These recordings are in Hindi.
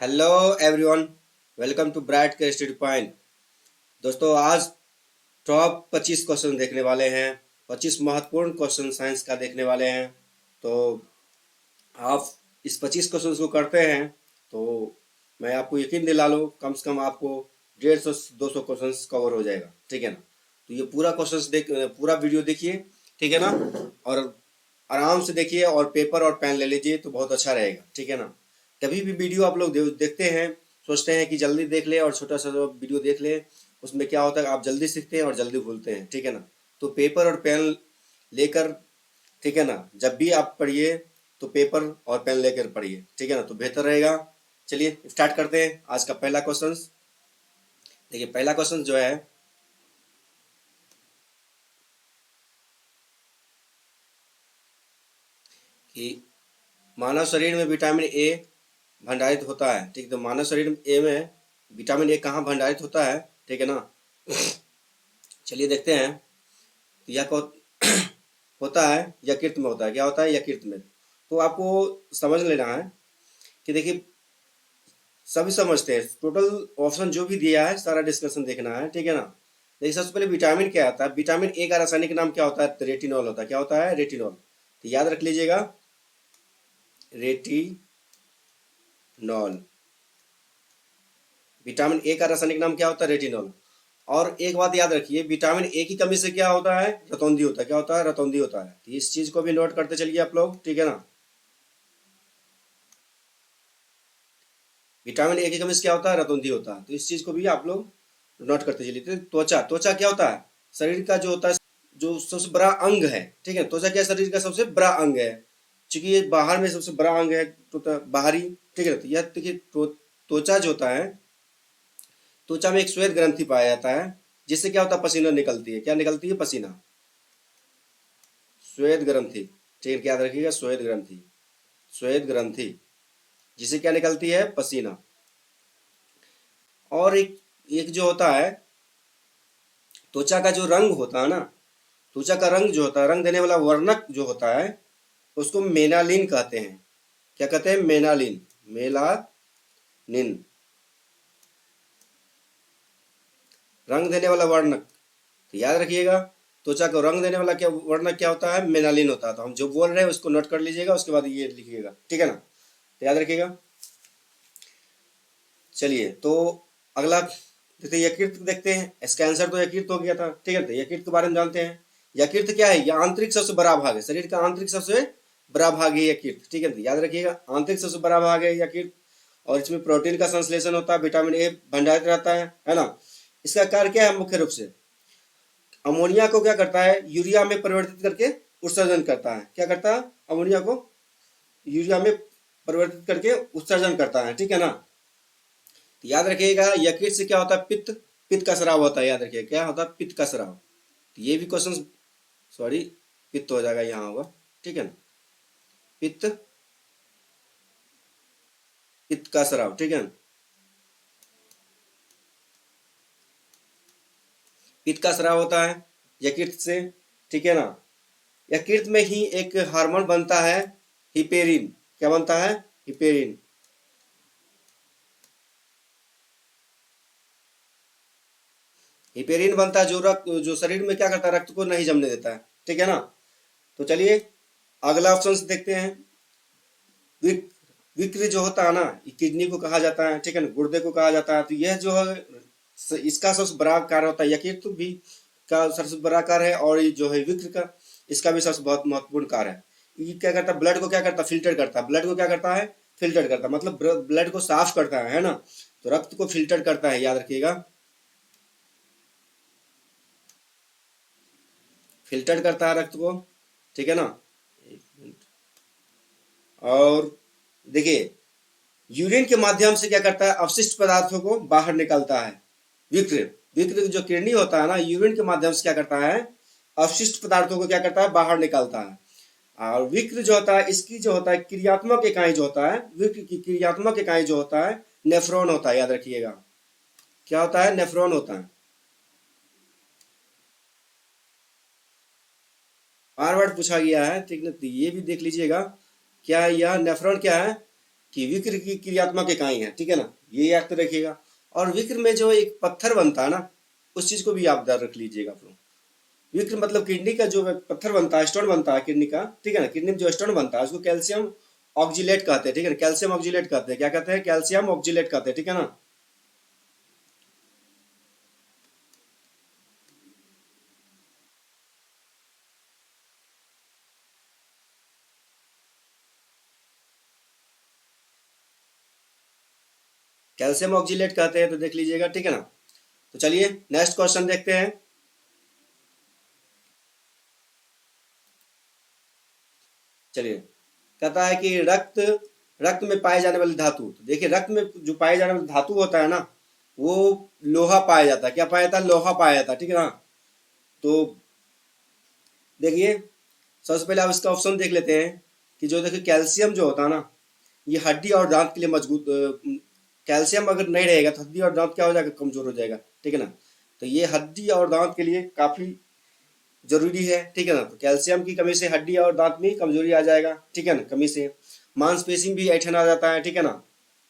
Hello everyone, welcome to bright के स्टडी पॉइंट। दोस्तों, आज टॉप 25 क्वेश्चन देखने वाले हैं। 25 महत्वपूर्ण क्वेश्चन साइंस का देखने वाले हैं। तो आप इस 25 क्वेश्चन को करते हैं तो मैं आपको यकीन दिला लूँ, कम से कम आपको 150 से 200 क्वेश्चन कवर हो जाएगा। ठीक है ना? तो ये पूरा क्वेश्चन पूरा वीडियो देखिए। ठीक है ना? और आराम से देखिए और पेपर और पेन ले लीजिए तो बहुत अच्छा रहेगा। ठीक है ना? कभी भी वीडियो आप लोग देखते हैं, सोचते हैं कि जल्दी देख ले और छोटा सा जो वीडियो देख ले, उसमें क्या होता है आप जल्दी सीखते हैं और जल्दी भूलते हैं। ठीक है ना? तो पेपर और पेन लेकर, ठीक है ना, जब भी आप पढ़िए तो पेपर और पेन लेकर पढ़िए। ठीक है ना? तो बेहतर रहेगा। चलिए स्टार्ट करते हैं आज का पहला क्वेश्चन। देखिए, पहला क्वेश्चन जो है कि मानव शरीर में विटामिन ए भंडारित होता है। ठीक, तो मानव शरीर ए में विटामिन ए कहाँ भंडारित होता है? ठीक है ना? चलिए देखते हैं। तो यह होता है यकृत में होता है। क्या होता है? यकृत में। तो आपको समझ लेना है कि देखिए, सभी समझते हैं, टोटल ऑप्शन जो भी दिया है सारा डिस्कशन देखना है। ठीक है ना? देखिए, सबसे पहले विटामिन क्या आता है। विटामिन ए का रासायनिक नाम क्या होता है? तो रेटिनॉल होता है। क्या होता है? रेटिनॉल। तो याद रख लीजिएगा, रेटिनॉल। विटामिन ए का रासायनिक नाम क्या होता है? रेटिनॉल। और एक बात याद रखिए, विटामिन ए की कमी से क्या होता है? रतौंधी होता है। क्या होता है? रतौंधी होता है। तो इस चीज को भी नोट करते चलिए आप लोग। ठीक है ना? विटामिन ए की कमी से क्या होता है? रतौंधी होता है। तो इस चीज को भी आप लोग नोट करते चलिए। तो त्वचा, त्वचा क्या होता है? शरीर का जो होता है, जो सबसे बड़ा अंग है। ठीक है? त्वचा क्या शरीर का सबसे बड़ा अंग है, क्योंकि ये बाहर में सबसे बड़ा अंग है, तो बाहरी। ठीक है? तो यह देखिए, त्वचा जो होता है, त्वचा में एक श्वेत ग्रंथि पाया जाता है, जिससे क्या होता है? पसीना निकलती है। क्या निकलती है? पसीना। श्वेत ग्रंथि। ठीक है, याद रखिएगा, श्वेत ग्रंथि। श्वेत ग्रंथि जिसे क्या निकलती है? पसीना। और एक एक जो होता है, त्वचा का जो रंग होता है ना, त्वचा का रंग जो होता है, रंग देने वाला वर्णक जो होता है, उसको मेनालिन कहते हैं। क्या कहते हैं? मेनालिन। मेलानिन, रंग देने वाला वर्णक। तो याद रखिएगा, त्वचा को रंग देने वाला क्या वर्णक क्या होता है? मेनालिन होता है। तो हम जो बोल रहे हैं उसको नोट कर लीजिएगा, उसके बाद ये लिखिएगा। ठीक है ना? तो याद रखिएगा। चलिए, तो अगला देखते हैं, यकृत देखते हैं। इसका आंसर तो यकृत हो गया था। ठीक है, तो यकृत के बारे में जानते हैं। यकृत क्या है? यह आंतरिक सबसे बड़ा भाग है, शरीर का आंतरिक सबसे बड़ा भाग है यकृत। ठीक है, तो याद रखिएगा, आंतरिक सबसे बड़ा भाग है यकृत। और इसमें प्रोटीन का संश्लेषण होता है, विटामिन ए भंडारित रहता है ना? इसका कार्य क्या है? मुख्य रूप से अमोनिया को क्या करता है? यूरिया में परिवर्तित करके उत्सर्जन करता है। क्या करता है? अमोनिया को यूरिया में परिवर्तित करके उत्सर्जन करता है। ठीक है ना? तो याद रखिएगा, यकृत से क्या होता है? पित्त। पित्त का स्राव होता है। याद रखिएगा, क्या होता है? पित्त का स्राव। तो ये भी क्वेश्चन, सॉरी, पित्त हो जाएगा, यहाँ होगा। ठीक है ना? पित्त, पित्त का स्राव। ठीक है ना? पित्त का स्राव होता है यकृत से। ठीक है ना? यकृत में ही एक हार्मोन बनता है, हिपेरिन। क्या बनता है? हिपेरिन। हिपेरिन बनता है, जो रक्त, जो शरीर में क्या करता है? रक्त को नहीं जमने देता है। ठीक है ना? तो चलिए अगला ऑप्शन से देखते हैं। विक विक्र जो होता है ना, ये किडनी को कहा जाता है। ठीक है ना? गुर्दे को कहा जाता है। तो यह जो है, इसका सबसे बड़ा कार्य होता है, यकृत भी का सबसे बड़ा कार्य है, और ये जो है विक्र का, इसका भी सबसे बहुत महत्वपूर्ण कार्य है। ये क्या करता है? ब्लड को क्या करता है? फिल्टर करता है। ब्लड को क्या करता है? फिल्टर करता है, मतलब ब्लड को साफ करता है ना? तो रक्त को फिल्टर करता है, याद रखिएगा, फिल्टर करता है रक्त को। ठीक है ना? एक मिनट। और देखिए, यूरिन के माध्यम से क्या करता है? अवशिष्ट पदार्थों को बाहर निकालता है। विक्र विक्र जो किडनी होता है ना, यूरिन के माध्यम से क्या करता है? अवशिष्ट पदार्थों को क्या करता है? बाहर निकालता है। और विक्र जो होता है, इसकी जो होता है क्रियात्मक इकाई जो होता है, विक्र की क्रियात्मक इकाई जो होता है, नेफ्रॉन होता है। याद रखिएगा, क्या होता है? नेफ्रॉन होता है। बार बार पूछा गया है। ठीक है, तो ये भी देख लीजिएगा, क्या है यह नेफ्रॉन? क्या है? कि विक्र की क्रियात्मक इकाई है, ठीक है ना, ये याद तो रखिएगा। और विक्र में जो एक पत्थर बनता है ना, उस चीज को भी आप याद रख लीजिएगा आप लोग। विक्र मतलब किडनी का जो पत्थर बनता है, स्टोन बनता है किडनी का, ठीक है ना, किडनी में जो स्टोन बनता है उसको कैल्शियम ऑक्जिलेट कहते हैं, ठीक है ना, कैल्शियम ऑक्जिलेट कहते हैं, क्या कहते हैं, कैल्शियम ऑक्जिलेट कहते हैं, ठीक है ना। कैल्शियम ऑक्जिलेट कहते हैं, तो देख लीजिएगा, ठीक है ना। तो चलिए नेक्स्ट क्वेश्चन देखते हैं। चलिए, कहता है कि रक्त रक्त में पाए जाने वाली धातु, तो देखिए रक्त में जो पाए जाने वाली धातु होता है ना, वो लोहा पाया जाता है, क्या पाया जाता है, लोहा पाया जाता है, ठीक है ना। तो देखिए सबसे पहले आप इसका ऑप्शन देख लेते हैं कि जो देखिए कैल्शियम जो होता है ना, ये हड्डी और दांत के लिए मजबूत, कैल्शियम अगर नहीं रहेगा तो हड्डी और दांत क्या हो जाएगा, कमजोर हो जाएगा, ठीक है ना। तो ये हड्डी और दांत के लिए काफी जरूरी है, ठीक है ना। तो कैल्शियम की कमी से हड्डी और दांत में कमजोरी आ जाएगा, ठीक है ना, कमी से मांसपेशी में भी ऐंठन आ जाता है, ठीक है ना।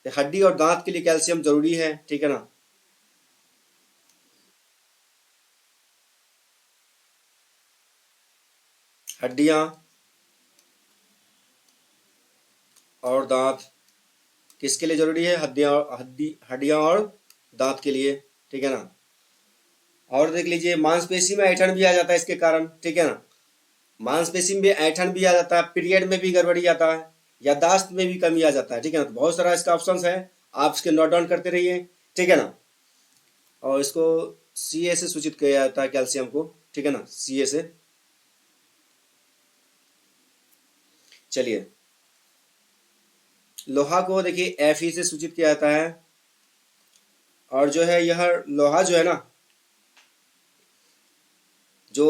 तो हड्डी और दांत के लिए कैल्शियम जरूरी है, ठीक है ना। हड्डियां और दांत किसके लिए जरूरी है, हड्डियां और दांत के लिए, ठीक है ना। और देख लीजिए मांसपेशी में ऐंठन भी आ जाता है इसके कारण, ठीक है ना। मांसपेशी में ऐंठन भी आ जाता है, पीरियड में भी गड़बड़ी आता है, याददाश्त में भी कमी आ जाता है, ठीक है ना। तो बहुत सारा इसका ऑप्शन है, आप इसके नोट डाउन करते रहिए, ठीक है ना। और इसको सी से सूचित किया जाता है कैल्शियम को, ठीक है ना, सी से। चलिए लोहा को देखिए एफ से सूचित किया जाता है। और जो है यह लोहा जो है ना, जो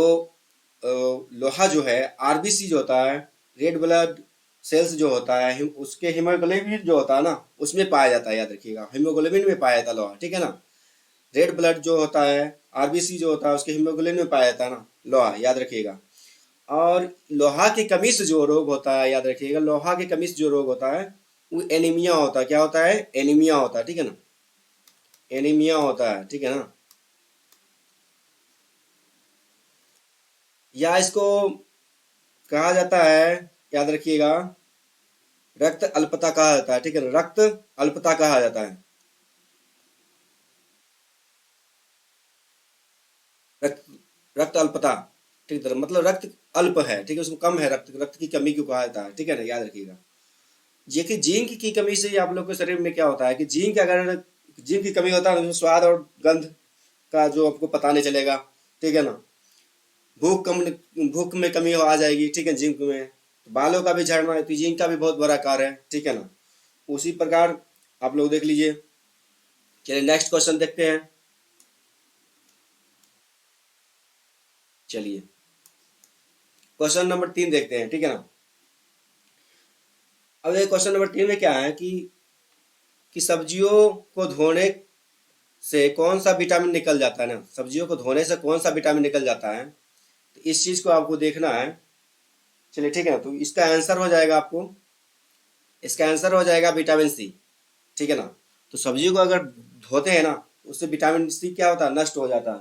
लोहा जो है आरबीसी जो होता है, रेड ब्लड सेल्स जो होता है, उसके हीमोग्लोबिन जो होता है ना, उसमें पाया जाता है, याद रखिएगा, हीमोग्लोबिन में पाया जाता है लोहा, ठीक है ना। रेड ब्लड जो होता है, आरबीसी जो होता है, उसके हीमोग्लोबिन में पाया जाता है ना लोहा, याद रखिएगा। और लोहा की कमी से जो रोग होता है, याद रखिएगा, लोहा की कमी से जो रोग होता है वो एनीमिया होता है, क्या होता है, एनीमिया होता है, ठीक है ना, एनीमिया होता है, ठीक है ना। या इसको कहा जाता है, याद रखिएगा, रक्त अल्पता कहा जाता है, ठीक है ना, रक्त अल्पता कहा जाता है, रक्त रक्त अल्पता, ठीक है, मतलब रक्त अल्प है, ठीक है, उसमें कम है, रक्त रक्त की कमी क्यों कहा जाता है, ठीक है ना, याद रखिएगा। ये कि जिंक की कमी से आप लोग के शरीर में क्या होता है कि जिंक की कमी होता है तो स्वाद और गंध का जो आपको पता नहीं चलेगा, ठीक है ना। भूख में कमी आ जाएगी, ठीक है, जिंक में। तो बालों का भी झड़ना है, तो जिंक का भी बहुत बड़ा कार्य है, ठीक है ना। उसी प्रकार आप लोग देख लीजिए। चलिए नेक्स्ट क्वेश्चन देखते हैं। चलिए क्वेश्चन नंबर 3 देखते हैं, ठीक है ना। अब ये क्वेश्चन नंबर 3 में क्या है कि सब्जियों को धोने से कौन सा विटामिन निकल जाता है ना, सब्जियों को धोने से कौन सा विटामिन निकल जाता है, तो इस चीज को आपको देखना है। चलिए ठीक है ना, तो इसका आंसर हो जाएगा आपको, इसका आंसर हो जाएगा विटामिन सी, ठीक है ना। तो सब्जी को अगर धोते हैं ना, उससे विटामिन सी क्या होता है, नष्ट हो जाता है,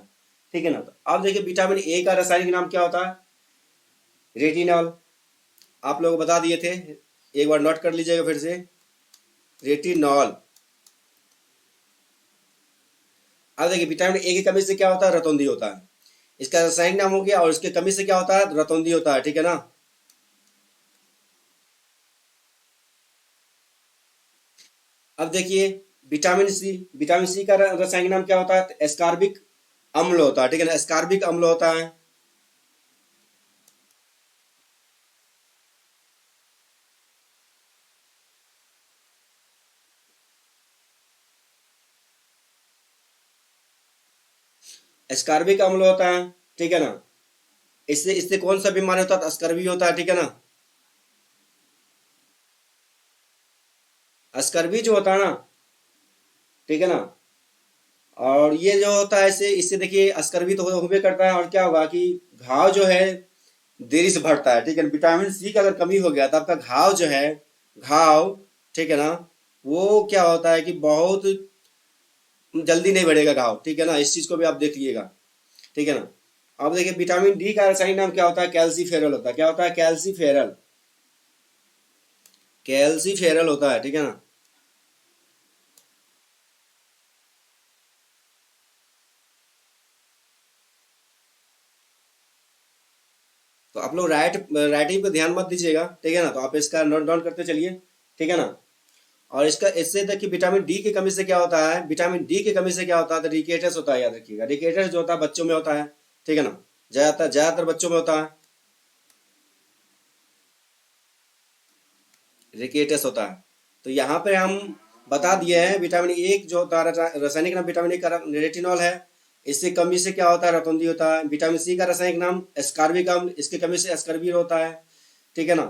ठीक है ना। तो अब देखिए विटामिन ए का रासायनिक नाम क्या होता है, रेटिनॉल, आप लोग बता दिए थे, एक बार नोट कर लीजिएगा फिर से, रेटिनॉल। अब देखिए विटामिन ए की कमी से क्या होता है, रतौंधी होता है, इसका रासायनिक नाम हो गया, और इसके कमी से क्या होता है, रतौंधी होता है, ठीक है ना। अब देखिए विटामिन सी का रासायनिक नाम क्या होता है, एस्कॉर्बिक अम्ल होता है, ठीक है ना, एस्कॉर्बिक अम्ल होता है। एस्कॉर्बिक अम्ल होता है, ठीक है ना। इससे इससे कौन सा बीमारी होता है, स्कर्वी होता है, ठीक है ना। स्कर्वी जो होता है ना, ठीक है ना। और ये जो होता है इससे इससे देखिए स्कर्वी तो होबे करता है, और क्या होगा कि घाव जो है देरी से भरता है, ठीक है। विटामिन सी का अगर कमी हो गया तो आपका घाव जो है, घाव ठीक है ना, वो क्या होता है कि बहुत जल्दी नहीं बढ़ेगा घाव, ठीक है ना, इस चीज को भी आप देख लीजिएगा, ठीक है ना। अब देखिए विटामिन डी का रासायनिक नाम क्या होता है, कैल्सीफेरल होता है। क्या होता है, कैल्सीफेरल, कैल्सीफेरल होता है, ठीक है ना। तो आप लोग राइटिंग पे ध्यान मत दीजिएगा, ठीक है ना, तो आप इसका नोट डाउन करते चलिए, ठीक है ना। और इसका इससे तक कि विटामिन डी की कमी से क्या होता है, विटामिन डी की कमी से क्या होता है, तो रिकेटस होता है, याद रखिएगा। रिकेटस जो होता है बच्चों में होता है, ठीक है ना, ज्यादातर ज्यादातर बच्चों में होता है, रिकेटस होता है। तो यहाँ पे हम बता दिए हैं विटामिन ए जो होता है, रासायनिक नाम विटामिन ए का रेटिनॉल है। इससे कमी से क्या होता है, रतौंधी होता है। विटामिन सी का रासायनिक नाम एस्कॉर्बिक अम्ल, इसकी कमी से एस्कॉर्बिक होता है, ठीक है ना।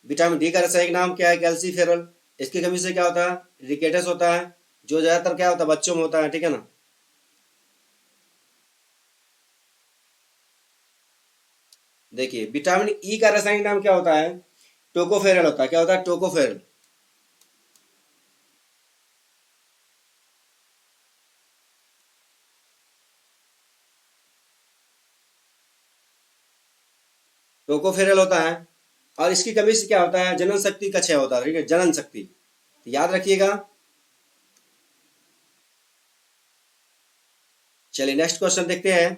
विटामिन डी का रासायनिक नाम क्या है, कैल्सीफेरल, इसकी कमी से क्या होता है, रिकेटस होता है, जो ज्यादातर क्या होता है बच्चों में होता है, ठीक है ना। देखिए विटामिन ई का रासायनिक नाम क्या होता है, टोकोफेरल होता है। क्या होता है, टोकोफेरल। टोकोफेरल होता है। और इसकी कमी से क्या होता है, जनन शक्ति का क्षय होता है, ठीक है, जनन शक्ति, तो याद रखिएगा। चलिए नेक्स्ट क्वेश्चन देखते हैं।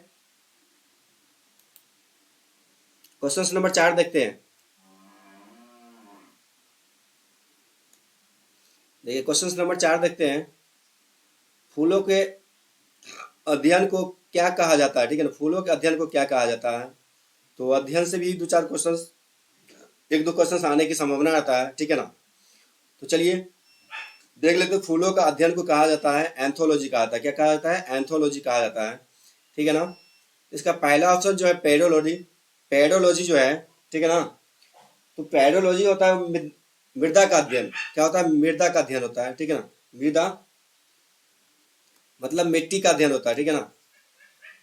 क्वेश्चन नंबर 4 देखते हैं। देखिए क्वेश्चन नंबर 4 देखते हैं। फूलों के अध्ययन को क्या कहा जाता है, ठीक है ना, फूलों के अध्ययन को क्या कहा जाता है। तो अध्ययन से भी दो चार क्वेश्चन, एक दो क्वेश्चन आने की संभावना आता है, ठीक है ना। तो चलिए देख लेते हैं। फूलों का अध्ययन को कहा जाता है एंथोलॉजी कहा जाता है। क्या कहा जाता है, एंथोलॉजी कहा जाता है, ठीक है ना। इसका पहला ऑप्शन जो है पेडोलॉजी, पेडोलॉजी जो है, ठीक है ना। तो पेडोलॉजी होता है मृदा का अध्ययन। क्या होता है, मृदा का अध्ययन होता है, ठीक है ना। मृदा मतलब मिट्टी का अध्ययन होता है, ठीक है ना।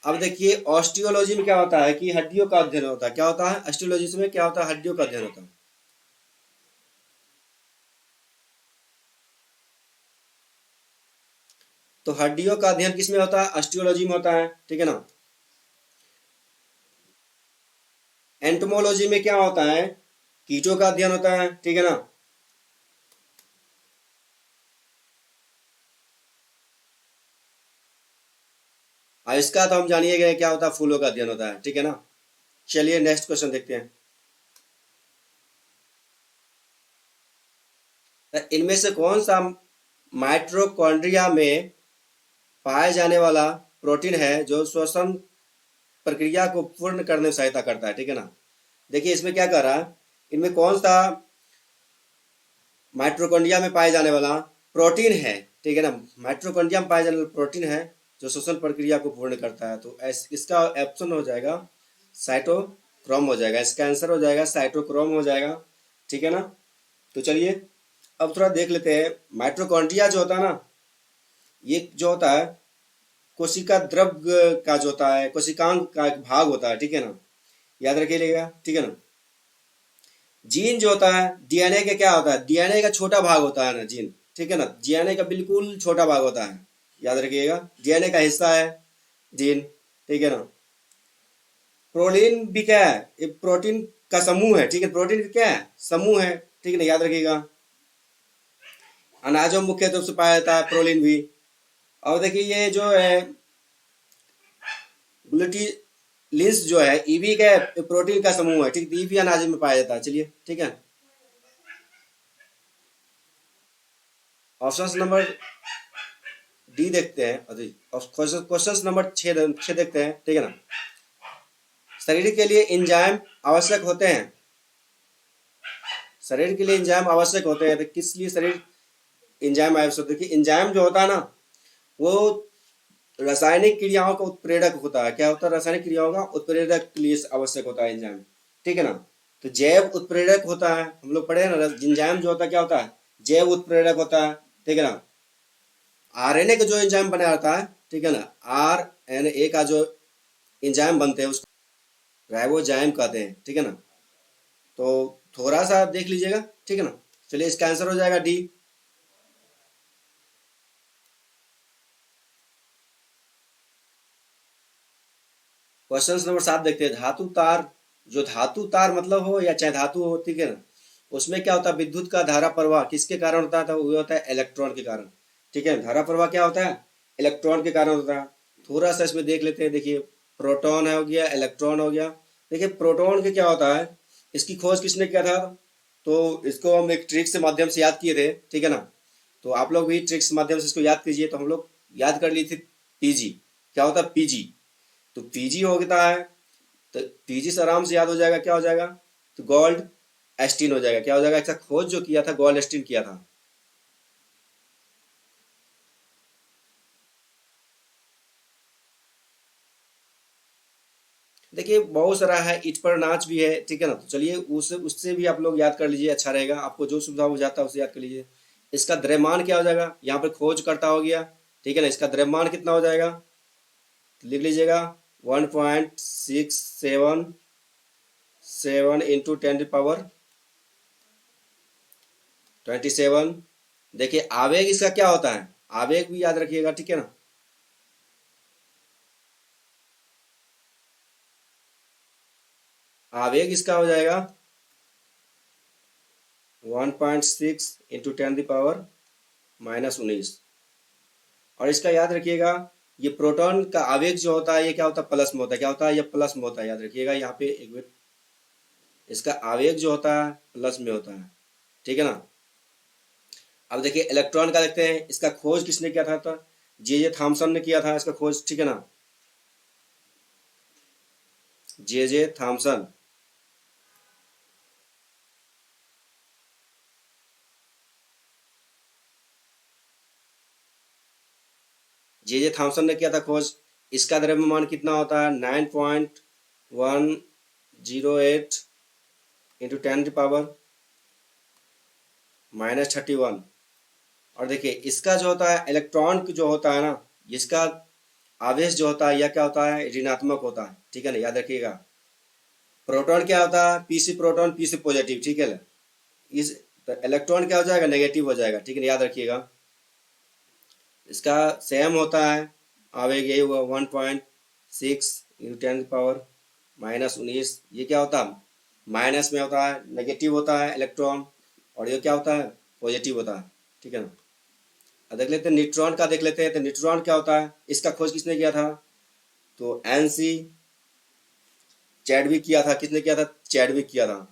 अब देखिए ऑस्टियोलॉजी में क्या होता है कि हड्डियों का अध्ययन होता है। क्या होता है, ऑस्टियोलॉजी में क्या होता है, हड्डियों का अध्ययन होता है। तो हड्डियों का अध्ययन किसमें होता है, ऑस्टियोलॉजी में होता है, ठीक है ना। एंटोमोलॉजी में क्या होता है, कीटों का अध्ययन होता है, ठीक है ना। और इसका तो हम जानिए गए क्या होता है, फूलों का अध्ययन होता है, ठीक है ना। चलिए नेक्स्ट क्वेश्चन देखते हैं। इनमें से कौन सा माइटोकॉन्ड्रिया में पाए जाने वाला प्रोटीन है जो श्वसन प्रक्रिया को पूर्ण करने में सहायता करता है, ठीक है ना। देखिए इसमें क्या कर रहा है, इनमें कौन सा माइटोकॉन्ड्रिया में पाए जाने वाला प्रोटीन है, ठीक है ना। माइटोकॉन्ड्रिया में पाए जाने वाला प्रोटीन है जो श्वसन प्रक्रिया को पूर्ण करता है। तो इसका ऑप्शन हो जाएगा साइटोक्रोम हो जाएगा, इसका आंसर हो जाएगा साइटोक्रोम हो जाएगा, ठीक है ना। तो चलिए अब थोड़ा देख लेते हैं। माइटोकॉन्ड्रिया जो होता है ना, ये जो होता है कोशिका द्रव का जो होता है, कोशिकांग का एक भाग होता है, ठीक है ना, याद रखिएगा, ठीक है ना। जीन जो होता है डीएनए का क्या होता है, डीएनए का छोटा भाग होता है ना जीन, ठीक है ना, डीएनए का बिल्कुल छोटा भाग होता है, याद रखिएगा, डीएनए का हिस्सा है जीन, ठीक है ना। प्रोटीन भी क्या है, ये प्रोटीन का समूह है, ठीक है, प्रोटीन का क्या है, समूह है, ठीक है ना, याद रखिएगा। अनाजों में मुख्य रूप से पाया जाता है प्रोटीन भी। और देखिए ये जो है ग्लूटिलिंस जो है ईबी का प्रोटीन का समूह है, ठीक है, ईबी अनाज में पाया जाता है। चलिए ठीक है, ऑप्शन नंबर डी देखते हैं, क्वेश्चन नंबर छः देखते हैं, ठीक है ना। शरीर के लिए एंजाइम आवश्यक होते हैं, शरीर के लिए एंजाइम आवश्यक होते हैं, तो किस लिए शरीर एंजाइम आवश्यक होते हैं, कि एंजाइम जो होता है ना वो रासायनिक क्रियाओं का उत्प्रेरक होता है। क्या होता है, रासायनिक क्रियाओं का उत्प्रेरक के लिए आवश्यक होता है एंजाइम, ठीक है ना। तो जैव उत्प्रेरक होता है, हम लोग पढ़े हैं ना, एंजाइम जो होता है क्या होता है, जैव उत्प्रेरक होता है, ठीक है ना। आरएनए का जो एंजाइम बना रहता है, ठीक है ना, आरएनए का जो एंजाइम बनते हैं उसको राइबोजाइम कहते हैं, ठीक है ना। तो थोड़ा सा देख लीजिएगा, ठीक है ना। चलिए इसका आंसर हो जाएगा डी, क्वेश्चन नंबर 7 देखते हैं। धातु तार, जो धातु तार मतलब हो या चाहे धातु हो, ठीक है ना, उसमें क्या होता है, विद्युत का धारा प्रवाह किसके कारण होता है, तो वो होता है इलेक्ट्रॉन के कारण। ठीक है, धारा प्रवाह क्या होता है, इलेक्ट्रॉन के कारण होता है। थोड़ा सा इसमें देख लेते हैं। देखिए, प्रोटॉन है हो गया, इलेक्ट्रॉन हो गया। देखिए, प्रोटॉन के क्या होता है, इसकी खोज किसने किया था, तो इसको हम एक ट्रिक से माध्यम से याद किए थे, ठीक है ना। तो आप लोग भी ट्रिक्स के माध्यम से इसको याद कीजिए। तो हम लोग याद कर लिए थे पीजी। क्या होता है, पीजी। तो पीजी होता है, तो पीजी से आराम से याद हो जाएगा, क्या हो जाएगा, तो गोल्ड एस्टीन हो जाएगा। क्या हो जाएगा, इसका खोज जो किया था गोल्ड एस्टीन किया था। देखिए, बहुत सारा है, ईट पर नाच भी है, ठीक है ना। तो चलिए उससे भी आप लोग याद कर लीजिए, अच्छा रहेगा। आपको जो सुविधा हो जाता है उसे याद कर लीजिए। इसका द्रव्यमान क्या हो जाएगा, यहाँ पर खोज करता हो गया, ठीक है ना। इसका द्रव्यमान कितना हो जाएगा, लिख लीजिएगा, 1.677 इंटू 10 की पावर 27। देखिए, आवेग इसका क्या होता है, आवेग भी याद रखिएगा, ठीक है ना। आवेग इसका हो जाएगा 1.6 इंटू 10 की पावर-19। और इसका याद रखिएगा, ये प्रोटॉन का आवेग जो होता है ये क्या होता है, प्लस में होता है। क्या होता है, ये प्लस में होता है, याद रखिएगा। यहाँ पे एक मिनट, इसका आवेग जो होता है प्लस में होता है, ठीक है ना। अब देखिए, इलेक्ट्रॉन का देखते हैं। इसका खोज किसने किया था, तो जे थॉमसन ने किया था इसका खोज, ठीक है ना। जे थॉमसन, जे थॉमसन ने किया था खोज। इसका द्रव्यमान कितना होता है, 9.108 इंटू 10 की पावर-31। और देखिए, इसका जो होता है इलेक्ट्रॉन जो होता है ना, इसका आवेश जो होता है यह क्या होता है, ऋणात्मक होता है, ठीक है ना, याद रखिएगा। प्रोटॉन क्या होता है, P C proton, P C positive, ठीक है ना। इस तो इलेक्ट्रॉन क्या हो जाएगा, नेगेटिव हो जाएगा, ठीक है ना, याद रखिएगा। इसका सेम होता है आवेग, यही हुआ 1.6 इंटू 10 की पावर-19। ये क्या होता है, माइनस में होता है, नेगेटिव होता है इलेक्ट्रॉन। और ये क्या होता है, पॉजिटिव होता है, ठीक है ना। अब देख लेते हैं न्यूट्रॉन का, देख लेते हैं। तो न्यूट्रॉन क्या होता है, इसका खोज किसने किया था, तो एनसी चैडविक किया था। किसने किया था, चैडविक किया था।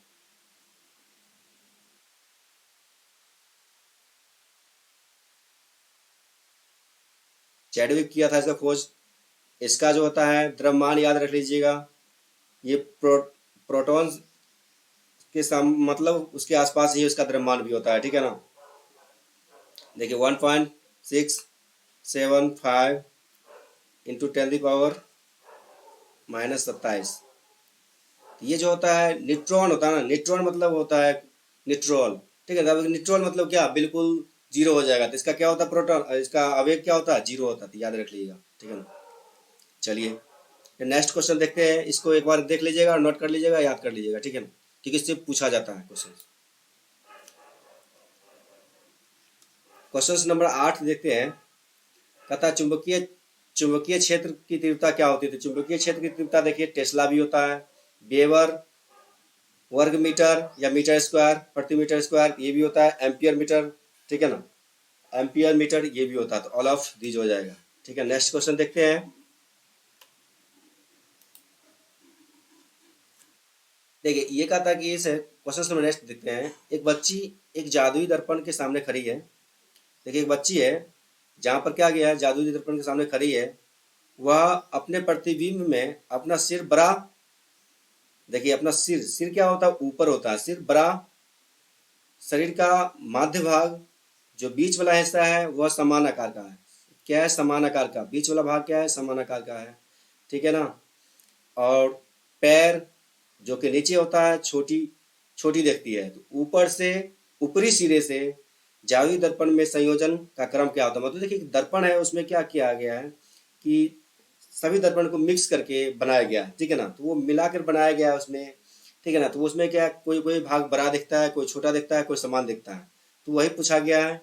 चैडविक किया था इसका खोज। इसका जो होता है द्रव्यमान याद रख लीजिएगा। ये प्रोटॉन्स के मतलब उसके आसपास ही उसका द्रव्यमान भी होता है, ठीक है ना। देखिए, 1.675 इंटू 10 की पावर-27। ये जो होता है न्यूट्रॉन होता है ना, न्यूट्रॉन मतलब होता है न्यूट्रॉल, ठीक है। अब न्यूट्रॉल मतलब क्या, बिल्कुल जीरो हो जाएगा। तो इसका क्या होता है, प्रोटॉन, इसका आवेग क्या होता है, जीरो होता है। तो याद रख लीजिएगा, ठीक है ना। चलिए, नेक्स्ट क्वेश्चन देखते हैं। इसको एक बार देख लीजिएगा और नोट कर लीजिएगा, याद कर लीजिएगा, ठीक है ना, क्योंकि इससे पूछा जाता है क्वेश्चन। क्वेश्चन नंबर 8 देखते हैं। कहता है, चुंबकीय चुंबकीय क्षेत्र की तीव्रता क्या होती है। तो चुंबकीय क्षेत्र की तीव्रता देखिए, टेस्ला भी होता है, वेबर वर्ग मीटर या मीटर स्क्वायर प्रति मीटर स्क्वायर ये भी होता है, एम्पियर मीटर, ठीक है ना, एम्पियर मीटर ये भी होता है। तो ऑल ऑफ दीज हो जाएगा, ठीक है। नेक्स्ट क्वेश्चन देखते हैं। देखिए, ये कहा था कि इस क्वेश्चन नंबर नेक्स्ट देखते हैं। एक बच्ची एक जादुई दर्पण के सामने खड़ी है। देखिए, एक बच्ची है जहाँ पर क्या गया है, जादुई दर्पण के सामने खड़ी है। वह अपने प्रतिबिंब में अपना सिर बड़ा, देखिए अपना सिर, सिर क्या होता है, ऊपर होता है सिर बड़ा। शरीर का मध्य भाग, जो बीच वाला हिस्सा है वह समान आकार का है। क्या है, समान आकार का, बीच वाला भाग क्या है, समान आकार का है, ठीक है ना। और पैर जो कि नीचे होता है, छोटी छोटी दिखती है। तो ऊपर से, ऊपरी सिरे से जादुई दर्पण में संयोजन का क्रम क्या होता है, मतलब देखिए दर्पण है उसमें क्या किया गया है कि सभी दर्पण को मिक्स करके बनाया गया है, ठीक है ना। तो वो मिलाकर बनाया गया है उसमें, ठीक है ना। तो उसमें क्या है, कोई कोई भाग बड़ा दिखता है, कोई छोटा दिखता है, कोई समान दिखता है। तो वही पूछा गया है।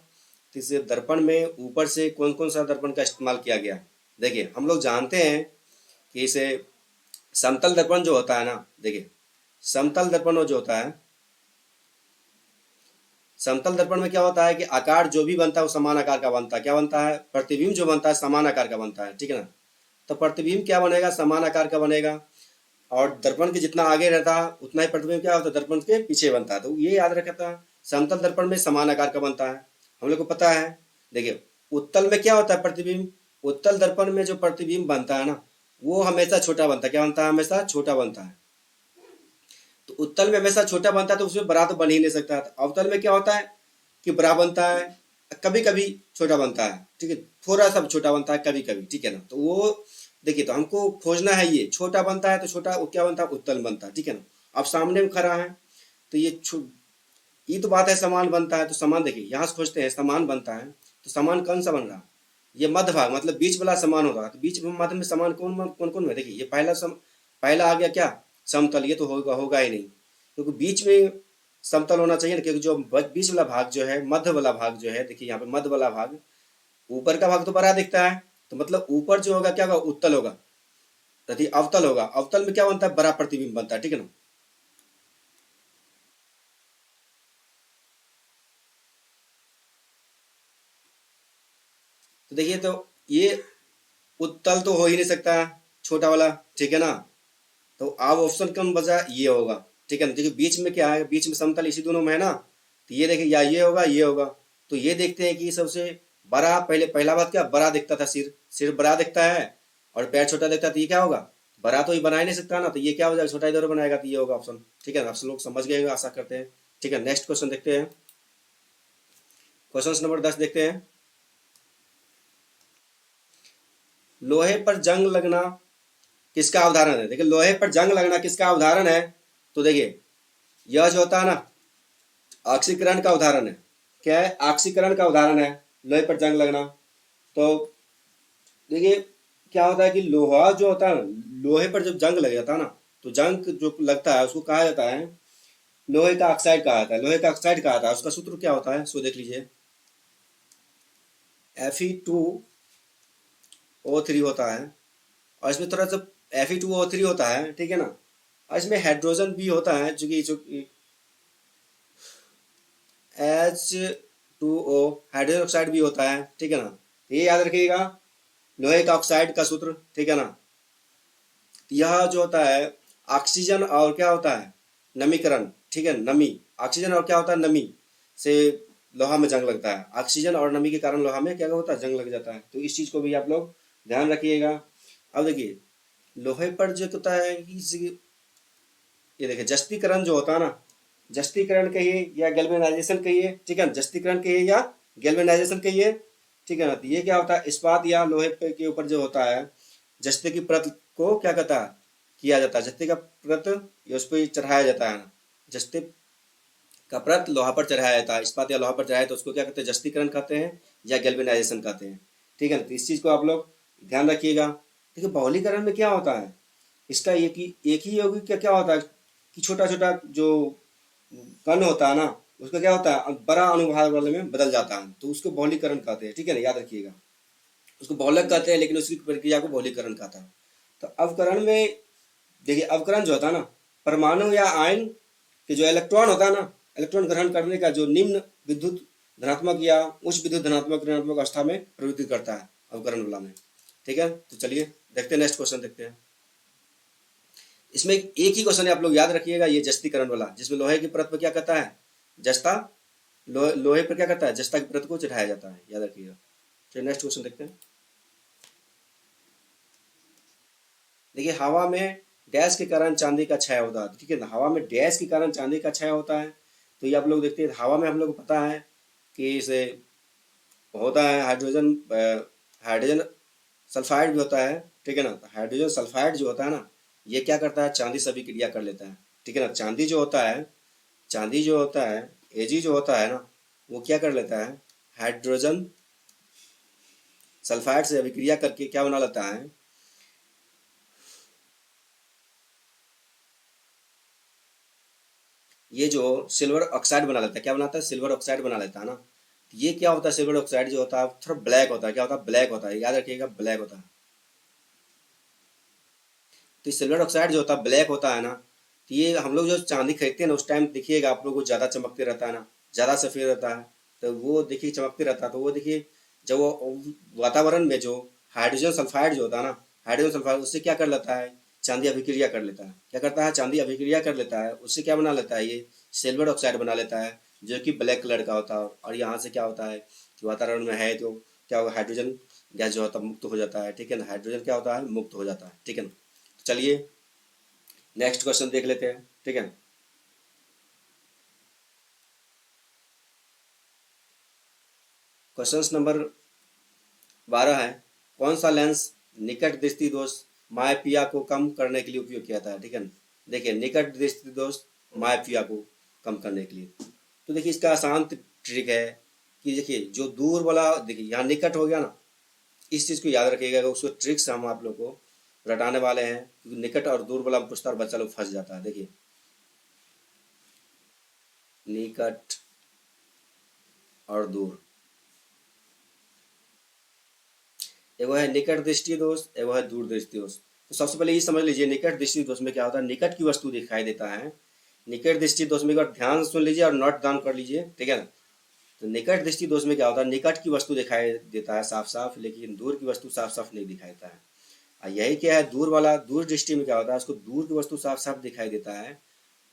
तो इस दर्पण में ऊपर से कौन कौन सा दर्पण का इस्तेमाल किया गया है। देखिए, हम लोग जानते हैं कि इसे समतल दर्पण जो होता है ना, देखिए समतल दर्पण जो होता है, समतल दर्पण में क्या होता है कि आकार जो भी बनता है वो समान आकार का बनता है। क्या बनता है? प्रतिबिंब जो बनता है समान आकार का बनता है, ठीक है ना। तो प्रतिबिंब क्या बनेगा? समान आकार का बनेगा। और दर्पण के जितना आगे रहता है उतना ही प्रतिबिंब क्या होता है? दर्पण के पीछे बनता है। तो ये याद रखता है, समतल दर्पण में समान आकार का बनता है, हम लोग को पता है। देखिए उत्तल में क्या होता है? प्रतिबिंब। उत्तल दर्पण में जो प्रतिबिंब बनता है ना, वो हमेशा छोटा बनता है। क्या बनता है? हमेशा छोटा बनता है। तो उत्तल में हमेशा छोटा बनता है, तो उसमें बड़ा तो बन ही नहीं सकता। तो अवतल में क्या होता है कि बड़ा बनता है, कभी कभी छोटा बनता है, ठीक है, थोड़ा सा छोटा बनता है कभी कभी, ठीक है ना। तो वो देखिए, तो हमको खोजना है, ये छोटा बनता है तो छोटा वो क्या बनता है? उत्तल बनता है, ठीक है ना। अब सामने में खड़ा है तो ये तो बात है समान बनता है, तो समान देखिए यहाँ से खोजते हैं, समान बनता है तो समान कौन सा बन रहा? ये मध्य भाग, मतलब बीच वाला समान होगा। तो बीच में मध्य में समान कौन कौन कौन है? देखिए ये पहला आ गया क्या? समतल। ये तो होगा होगा ही नहीं, क्योंकि बीच में समतल होना चाहिए ना, क्योंकि जो बीच वाला भाग जो है, मध्य वाला भाग जो है, देखिए यहाँ पे मध्य वाला भाग, ऊपर का भाग तो बड़ा दिखता है, तो मतलब ऊपर जो होगा क्या होगा? उत्तल होगा। तभी अवतल होगा। अवतल में क्या बनता है? बड़ा प्रतिबिंब बनता है, ठीक है ना। तो देखिए, तो ये उत्तल तो हो ही नहीं सकता, छोटा वाला, ठीक है ना। तो अब ऑप्शन कौन बचा? ये होगा, ठीक है ना। देखिए बीच में क्या है? बीच में समतल इसी दोनों में है ना, तो ये देखिए या ये होगा ये होगा। तो ये देखते हैं कि सबसे बड़ा, पहला बात क्या बड़ा दिखता था? सिर, सिर बड़ा दिखता है और पैर छोटा दिखता है, तो ये क्या होगा? बड़ा तो ये बना ही नहीं सकता ना, तो ये क्या हो जाएगा? छोटा इधर बनाएगा, तो ये होगा ऑप्शन, ठीक है ना। आप सब लोग समझ गए होंगे, आशा करते हैं। ठीक है, नेक्स्ट क्वेश्चन देखते हैं। क्वेश्चन नंबर 10 देखते हैं। लोहे पर जंग लगना किसका उदाहरण है? देखिए लोहे पर जंग लगना किसका उदाहरण है? तो देखिए यह जो होता है ना, ऑक्सीकरण का उदाहरण है। क्या है? ऑक्सीकरण का उदाहरण है लोहे पर जंग लगना। तो देखिए क्या होता है कि लोहा जो होता है ना, लोहे पर जब जंग लग जाता है ना, तो जंग जो लगता है उसको कहा जाता है लोहे का ऑक्साइड कहा जाता है। लोहे का ऑक्साइड कहा जाता है। उसका सूत्र क्या होता है सो देख लीजिए। Fe2O3 होता है, और इसमें थोड़ा सा Fe2O3 होता है, ठीक है ना। और इसमें हाइड्रोजन भी होता है, जो H2O, हाइड्रोजन ऑक्साइड भी होता है, ठीक है ना। ये याद रखिएगा, लोहे का ऑक्साइड का सूत्र, ठीक है ना। यह जो होता है ऑक्सीजन और क्या होता है? नमीकरण, ठीक है, नमी। ऑक्सीजन और क्या होता है? नमी से लोहा में जंग लगता है। ऑक्सीजन और नमी के कारण लोहा में क्या होता है? जंग लग जाता है। तो इस चीज को भी आप लोग ध्यान रखिएगा। अब देखिए लोहे पर जो होता है कि ये देखिए जस्तीकरण जो होता है ना, जस्तीकरण कहिए या गैल्वेनाइजेशन कहिए, ठीक है ना। जस्तीकरण कहिए या गैल्वेनाइजेशन कहिए, ठीक है ना। तो ये क्या होता है? इस्पात या लोहे के ऊपर जो होता है जस्ते की परत को क्या कहता है? किया जाता है। जस्ते का परत उस पर चढ़ाया जाता है ना, जस्ते का परत लोहा पर चढ़ाया जाता है, इस्पात या लोहा पर चढ़ाया, तो उसको क्या कहते हैं? जस्तीकरण कहते हैं या गैल्वेनाइजेशन कहते हैं, ठीक है ना। तो इस चीज को आप लोग ध्यान रखिएगा। देखिए बहुलीकरण में क्या होता है? इसका एक ही यौगिक का क्या होता है कि छोटा छोटा जो कण होता है ना, उसका क्या होता है? बड़ा अनुभाग वाले में बदल जाता है, तो उसको बहुलीकरण कहते हैं, ठीक है ना, याद रखिएगा। उसको बहुलक कहते हैं, लेकिन उसकी प्रक्रिया को बहुलीकरण कहता है। तो अवकरण में देखिए, अवकरण जो होता है ना, परमाणु या आयन के जो इलेक्ट्रॉन होता है ना, इलेक्ट्रॉन ग्रहण करने का जो निम्न विद्युत धनात्मक या उच्च विद्युत धनात्मक ऋणात्मक अवस्था में प्रवृत्ति करता है अवकरण वाला में, ठीक है। तो चलिए देखते हैं, नेक्स्ट क्वेश्चन देखते हैं। इसमें एक ही क्वेश्चन है, आप लोग याद रखिएगा, ये जस्तीकरण वाला, जिसमें लोहे की परत पर क्या कहता है? जस्ता। लोहे पर क्या करता है? जस्ता की परत को चढ़ाया जाता है, याद रखिएगा। चलिए नेक्स्ट क्वेश्चन देखते हैं। देखिए हवा में डैश के कारण चांदी का क्षय होता है, ठीक है ना। हवा में डैश के कारण चांदी का क्षय होता है। तो ये आप लोग देखते हैं, हवा में हम लोग को पता है कि इसे होता है हाइड्रोजन, हाइड्रोजन सल्फाइड भी होता है, ठीक है ना। तो हाइड्रोजन सल्फाइड जो होता है ना, ये क्या करता है? चांदी से अभिक्रिया कर लेता है, ठीक है ना। चांदी जो होता है, चांदी जो होता है, एजी जो होता है ना, वो क्या कर लेता है? हाइड्रोजन सल्फाइड से अभिक्रिया करके क्या बना लेता है? ये जो सिल्वर ऑक्साइड बना लेता है, क्या बनाता है? सिल्वर ऑक्साइड बना लेता है ना। तो ये क्या होता है? सिल्वर ऑक्साइड जो होता है थोड़ा ब्लैक होता है। क्या होता है? ब्लैक होता है, याद रखिएगा, ब्लैक होता है। तो सिल्वर ऑक्साइड जो होता है ब्लैक होता है ना, तो ये हम लोग जो चांदी खरीदते हैं ना उस टाइम देखिएगा आप लोग को ज़्यादा चमकते रहता है ना, ज़्यादा सफ़ेद रहता है। तो वो देखिए चमकते रहता है, तो वो देखिए जब वो वातावरण में जो हाइड्रोजन सल्फाइड जो होता है ना, हाइड्रोजन सल्फाइड उससे क्या कर लेता है, चांदी अभिक्रिया कर लेता है। क्या करता है, चांदी अभिक्रिया कर लेता है, उससे क्या बना लेता है, ये सिल्वर ऑक्साइड बना लेता है, जो कि ब्लैक कलर का होता है। और यहाँ से क्या होता है कि वातावरण में है तो क्या होगा, हाइड्रोजन गैस जो होता है मुक्त हो जाता है, ठीक है ना, हाइड्रोजन क्या होता है, मुक्त हो जाता है, ठीक है ना। तो चलिए नेक्स्ट क्वेश्चन देख लेते हैं, ठीक है। क्वेश्चन नंबर 12 है, कौन सा लेंस निकट दृष्टि दोष मायोपिया को कम करने के लिए उपयोग किया जाता है, ठीक है ना। देखिए निकट दृष्टि दोष मायोपिया को कम करने के लिए, तो देखिए इसका आसान ट्रिक है कि देखिए जो दूर वाला, देखिए यहाँ निकट हो गया ना, इस चीज़ को याद रखिएगा, उसको ट्रिक्स हम आप लोग को रटाने वाले हैं, क्योंकि निकट और दूर वाला पूछता और बच्चा लोग फंस जाता है। देखिए निकट और दूर, एगो है निकट दृष्टि दोष, एगो है दूर दृष्टि दोष। तो सबसे पहले ये समझ लीजिए निकट दृष्टि दोष में क्या होता है, निकट की वस्तु दिखाई देता है। निकट दृष्टि दोष में एक बार ध्यान से सुन लीजिए और नोट डाउन कर लीजिए, ठीक है ना। तो निकट दृष्टि दोष में क्या होता है, निकट की वस्तु दिखाई देता है साफ साफ, लेकिन दूर की वस्तु साफ साफ नहीं दिखाई देता है। और यही क्या है, दूर वाला, दूर दृष्टि में क्या होता है, उसको दूर की वस्तु साफ साफ दिखाई देता है,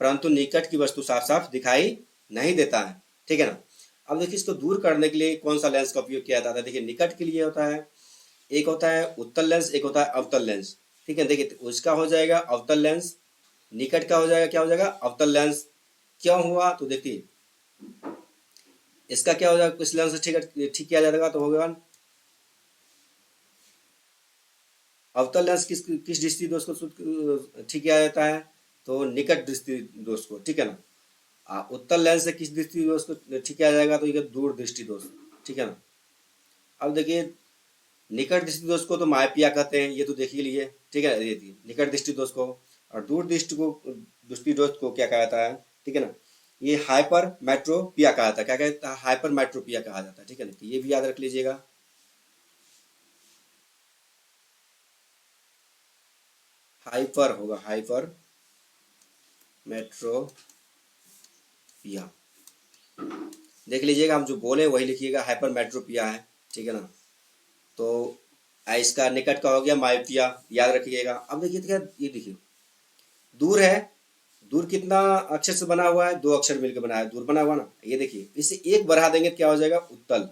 परंतु निकट की वस्तु साफ साफ दिखाई नहीं देता है, ठीक है ना। अब देखिए इसको दूर करने के लिए कौन सा लेंस का उपयोग किया जाता है, देखिए निकट के लिए होता है, एक होता है उत्तल लेंस, एक होता है अवतल लेंस, ठीक है। देखिए तो उसका हो जाएगा अवतल लेंस, निकट का हो जाएगा, क्या हो जाएगा, अवतल लेंस। क्यों हुआ, तो देखिए इसका क्या हो जाएगा, किस लेंस से ठीक किया जाएगा, तो होगा अवतल लेंस किस किस दृष्टि दोष को ठीक किया जाता है, तो निकट दृष्टि दोष को, ठीक है ना। उत्तल लेंस से किस दृष्टि दोष को ठीक किया जाएगा, तो ये दूर दृष्टि दोष, ठीक है ना। अब देखिए निकट दृष्टि दोष को तो मायोपिया कहते हैं, ये तो देख ही लिए, ठीक है, ये निकट दृष्टि दोष को। और दूर दृष्टि दोष को क्या कहा जाता है, ठीक है ना, ये हाइपर मेट्रोपिया कहा जाता है, क्या कहता है, हाइपर मेट्रोपिया कहा जाता है, ठीक है ना। तो ये भी याद रख लीजिएगा। हाइपर होगा, हाइपर मेट्रोपिया, देख लीजिएगा, हम जो बोले वही लिखिएगा, हाइपर मेट्रोपिया है, ठीक है ना। तो इसका निकट का हो गया मायोपिया, याद रखिएगा। अब देखिए क्या, ये देखिए दूर है, दूर कितना अक्षर से बना हुआ है, दो अक्षर मिलकर बना है, दूर बना हुआ ना। ये देखिए इसे एक बढ़ा देंगे तो क्या हो जाएगा, उत्तल।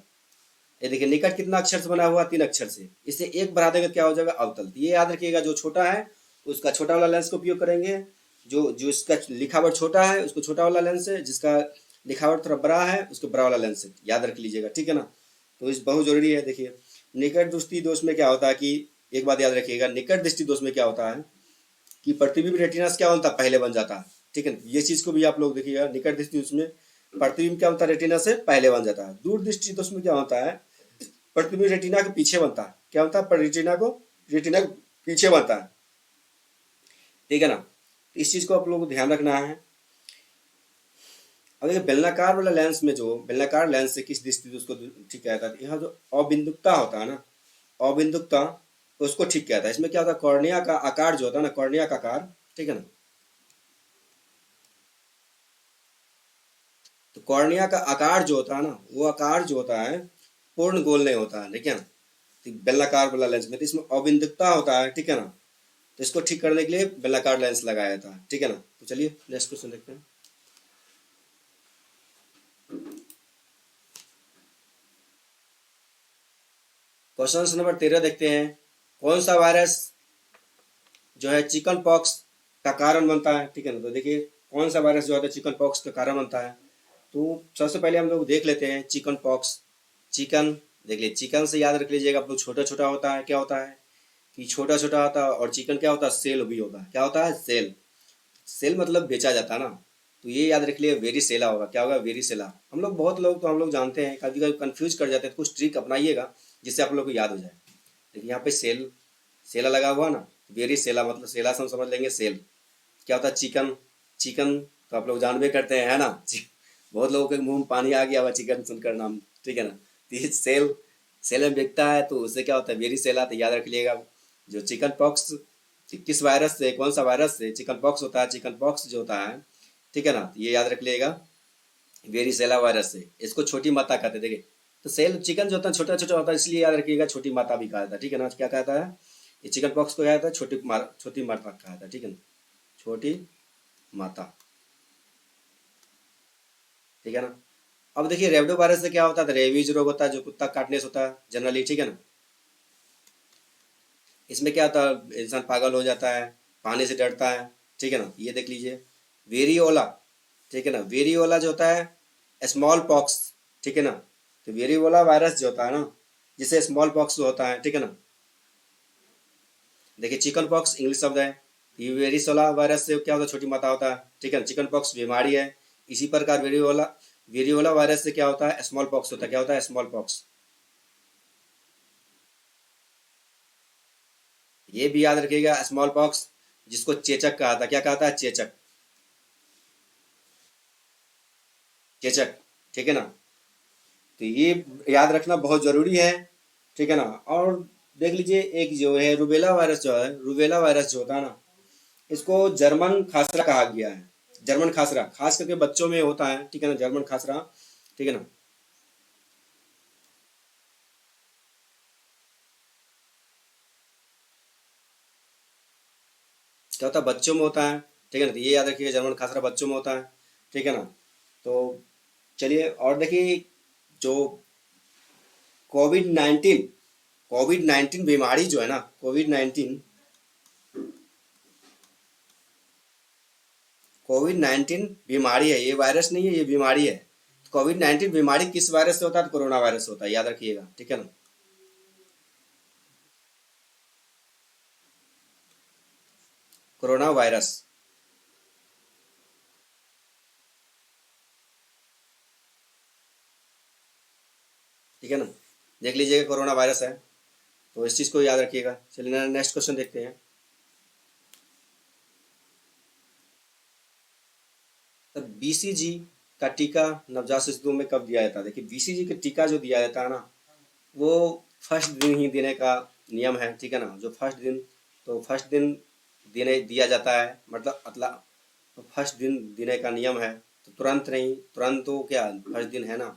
ये देखिए निकट कितना अक्षर से बना हुआ, तीन अक्षर से, इसे एक बढ़ा देंगे तो क्या हो जाएगा, अवतल। तो ये याद रखिएगा, जो छोटा है उसका छोटा वाला लेंस का उपयोग करेंगे, जो जो इसका लिखावट छोटा है उसको छोटा वाला लेंस है, जिसका लिखावट थोड़ा बड़ा है उसको बड़ा वाला लेंस है, याद रख लीजिएगा, ठीक है ना। तो इस बहुत जरूरी है। देखिए निकट दृष्टि दोष में क्या होता है कि, एक बात याद रखिएगा, निकट दृष्टि दोष में क्या होता है कि प्रतिबिंब रेटिना से क्या बनता है, पहले बन जाता है, ठीक है। ये चीज को भी आप लोग देखिएगा, निकट दृष्टि दोष में प्रतिबिंब क्या होता है, रेटिना से पहले बन जाता है। दूर दृष्टि दोष में क्या होता है, प्रतिबिंब रेटिना के पीछे बनता है, क्या होता है, रेटिना को पीछे बनता है, ठीक है ना। तो इस चीज को आप लोगों को ध्यान रखना है। अब देखिए बेलनाकार वाला लेंस में, जो बेलनाकार लेंस से किस दृष्टि दोष को ठीक किया जाता है, यहाँ जो अबिंदुकता होता है ना, अबिंदुकता, उसको ठीक किया जाता है। इसमें क्या होता है, कॉर्निया का आकार जो होता है ना, कॉर्निया का आकार, ठीक है ना। तो कॉर्निया का आकार जो होता है ना, वो आकार जो होता है पूर्ण गोल नहीं होता है, ठीक है ना। तो बेलनाकार वाला लेंस में तो इसमें अबिंदुकता होता है, ठीक है ना। तो इसको ठीक करने के लिए बेलनाकार लेंस लगाया जाता है, ठीक है ना। तो चलिए नेक्स्ट क्वेश्चन देखते हैं। क्वेश्चन नंबर 13 देखते हैं, कौन सा वायरस जो है चिकन पॉक्स का कारण बनता है, ठीक है ना। तो देखिए कौन सा वायरस जो होता है चिकन पॉक्स का कारण बनता है, तो सबसे पहले हम लोग देख लेते हैं चिकन पॉक्स। चिकन, देख लीजिए चिकन से याद रख लीजिएगा आप लोग, छोटा छोटा होता है, क्या होता है कि छोटा छोटा होता है, और चिकन क्या होता है, सेल भी होता है, क्या होता है, सेल। सेल मतलब बेचा जाता है ना। तो ये याद रख लिए, वेरी सेला होगा, क्या होगा, वेरी सेला। हम लोग बहुत लोग तो हम लोग जानते हैं, कभी कभी कंफ्यूज कर जाते हैं, तो कुछ ट्रिक अपनाइएगा जिससे आप लोग को याद हो जाए। देखिए यहाँ पे सेल, सेला लगा हुआ ना, वेरी सेला मतलब सेला से हम समझ लेंगे सेल। क्या होता है, चिकन, चिकन तो आप लोग जानबे करते हैं, है ना। बहुत लोगों के मुंह में पानी आ गया हुआ चिकन सुनकर नाम, ठीक है ना। तो ये सेल, सेल में बिकता है, तो उससे क्या होता है, वेरी सेला। तो याद रख लीजिएगा, जो चिकन पॉक्स किस वायरस से, कौन सा वायरस से चिकन पॉक्स होता है। चिकन पॉक्स जो होता है, ठीक है ना, ये याद रख लिएगा, वेरिसेला वायरस से। इसको छोटी माता कहते हैं। देखिए, तो सेल चिकन जो होता है छोटा छोटा होता है, इसलिए याद रखिएगा छोटी माता भी कहा जाता है, ठीक है ना। क्या कहता है, ये चिकन पॉक्स को क्या कहता है, छोटी माता कहा जाता है, ठीक है ना, छोटी माता, ठीक है ना। अब देखिए रेबडो वायरस से क्या होता है, रेबीज रोग होता है जो कुत्ता काटने से होता है जनरली, ठीक है ना। इसमें क्या होता है, इंसान पागल हो जाता है, पानी से डरता है, ठीक है ना। ये देख लीजिए वेरियोला, ठीक है ना, वेरियोला जो होता है स्मॉल पॉक्स, ठीक है ना। तो वेरियोला वायरस जो होता है ना, जिसे स्मॉल पॉक्स होता है, ठीक है ना। देखिए चिकन पॉक्स इंग्लिश शब्द है, ये वेरियोला वायरस से क्या होता है, छोटी माता होता है, ठीक है ना। चिकन पॉक्स बीमारी है। इसी प्रकार वेरियोला वेरियोला वायरस से क्या होता है, स्मॉल पॉक्स होता है। क्या होता है, स्मॉल पॉक्स। ये भी याद रखिएगा, स्मॉल पॉक्स जिसको चेचक कहा था, क्या कहा था, चेचक, चेचक, ठीक है ना। तो ये याद रखना बहुत जरूरी है, ठीक है ना। और देख लीजिए एक जो है रूबेला वायरस, जो है रूबेला वायरस जो होता है ना, इसको जर्मन खासरा कहा गया है। जर्मन खासरा खास करके बच्चों में होता है, ठीक है ना, जर्मन खासरा, ठीक है ना। क्या होता है, बच्चों में होता है, ठीक है ना। तो ये याद रखिएगा, जर्मन खासरा बच्चों में होता है, ठीक है ना। तो चलिए और देखिए, जो कोविड 19, कोविड 19 बीमारी जो है ना, कोविड 19 बीमारी है, ये वायरस नहीं है, ये बीमारी है। कोविड 19 बीमारी किस वायरस से होता है, तो कोरोना वायरस से होता है, याद रखिएगा, ठीक है ना। कोरोना वायरस, ठीक है ना। देख लीजिएगा कोरोना वायरस है, तो इस चीज़ को याद रखिएगा। चलिए नेक्स्ट क्वेश्चन देखते हैं। तो बीसीजी का टीका नवजात शिशुओं में कब दिया जाता है। देखिए बीसीजी का टीका जो दिया जाता है ना, वो फर्स्ट दिन ही देने का नियम है, ठीक है ना। जो फर्स्ट दिन, तो फर्स्ट दिन देने दिया जाता है, मतलब तो फर्स्ट दिन देने का नियम है। तो तुरंत नहीं, तुरंत तो क्या फर्स्ट दिन है ना,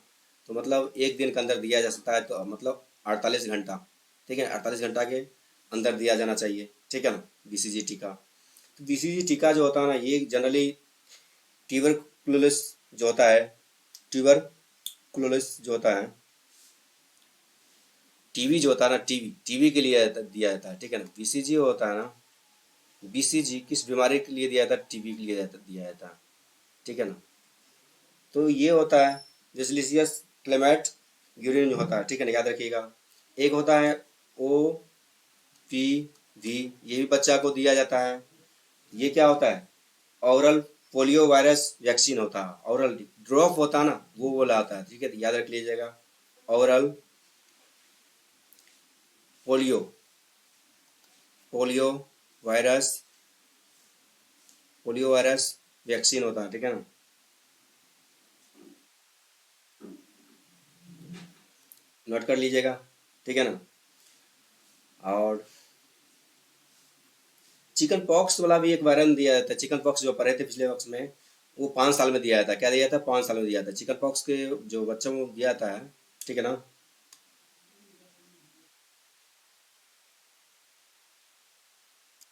तो मतलब एक दिन के अंदर दिया जा सकता है, तो मतलब 48 घंटा, ठीक है, 48 घंटा के अंदर दिया जाना चाहिए, ठीक है ना, बीसीजी टीका। तो बीसीजी टीका जो होता है ना, ये जनरली ट्यूबरकुलोसिस जो होता है, ट्यूबरकुलोसिस जो होता है, टीवी जो होता है ना, टीवी टीवी के लिए दिया जाता है, ठीक है ना। बीसीजी होता है ना, बीसीजी किस बीमारी के लिए दिया जाता है, टीबी के लिए दिया जाता है, ठीक है ना। तो ये होता है डिसलीसियस क्लेमेट यूरिन होता है, ठीक है ना, याद रखिएगा। एक होता है ओ पी वी, ये भी बच्चा को दिया जाता है। ये क्या होता है, औरल पोलियो वायरस वैक्सीन होता है। औरल ड्रॉप होता है ना, वो बोला होता है, ठीक है, तो याद रख लीजिएगा, औरल polio, polio virus, polio virus vaccine होता है, ठीक है ना। नोट कर लीजिएगा, ठीक है ना। और चिकन पॉक्स वाला भी एक वायरल दिया जाता है। चिकन पॉक्स जो पढ़े थे पिछले वक्त में, वो 5 साल में दिया जाता है। क्या दिया था, 5 साल में दिया था चिकन पॉक्स के, जो बच्चों को दिया जाता है, ठीक है ना।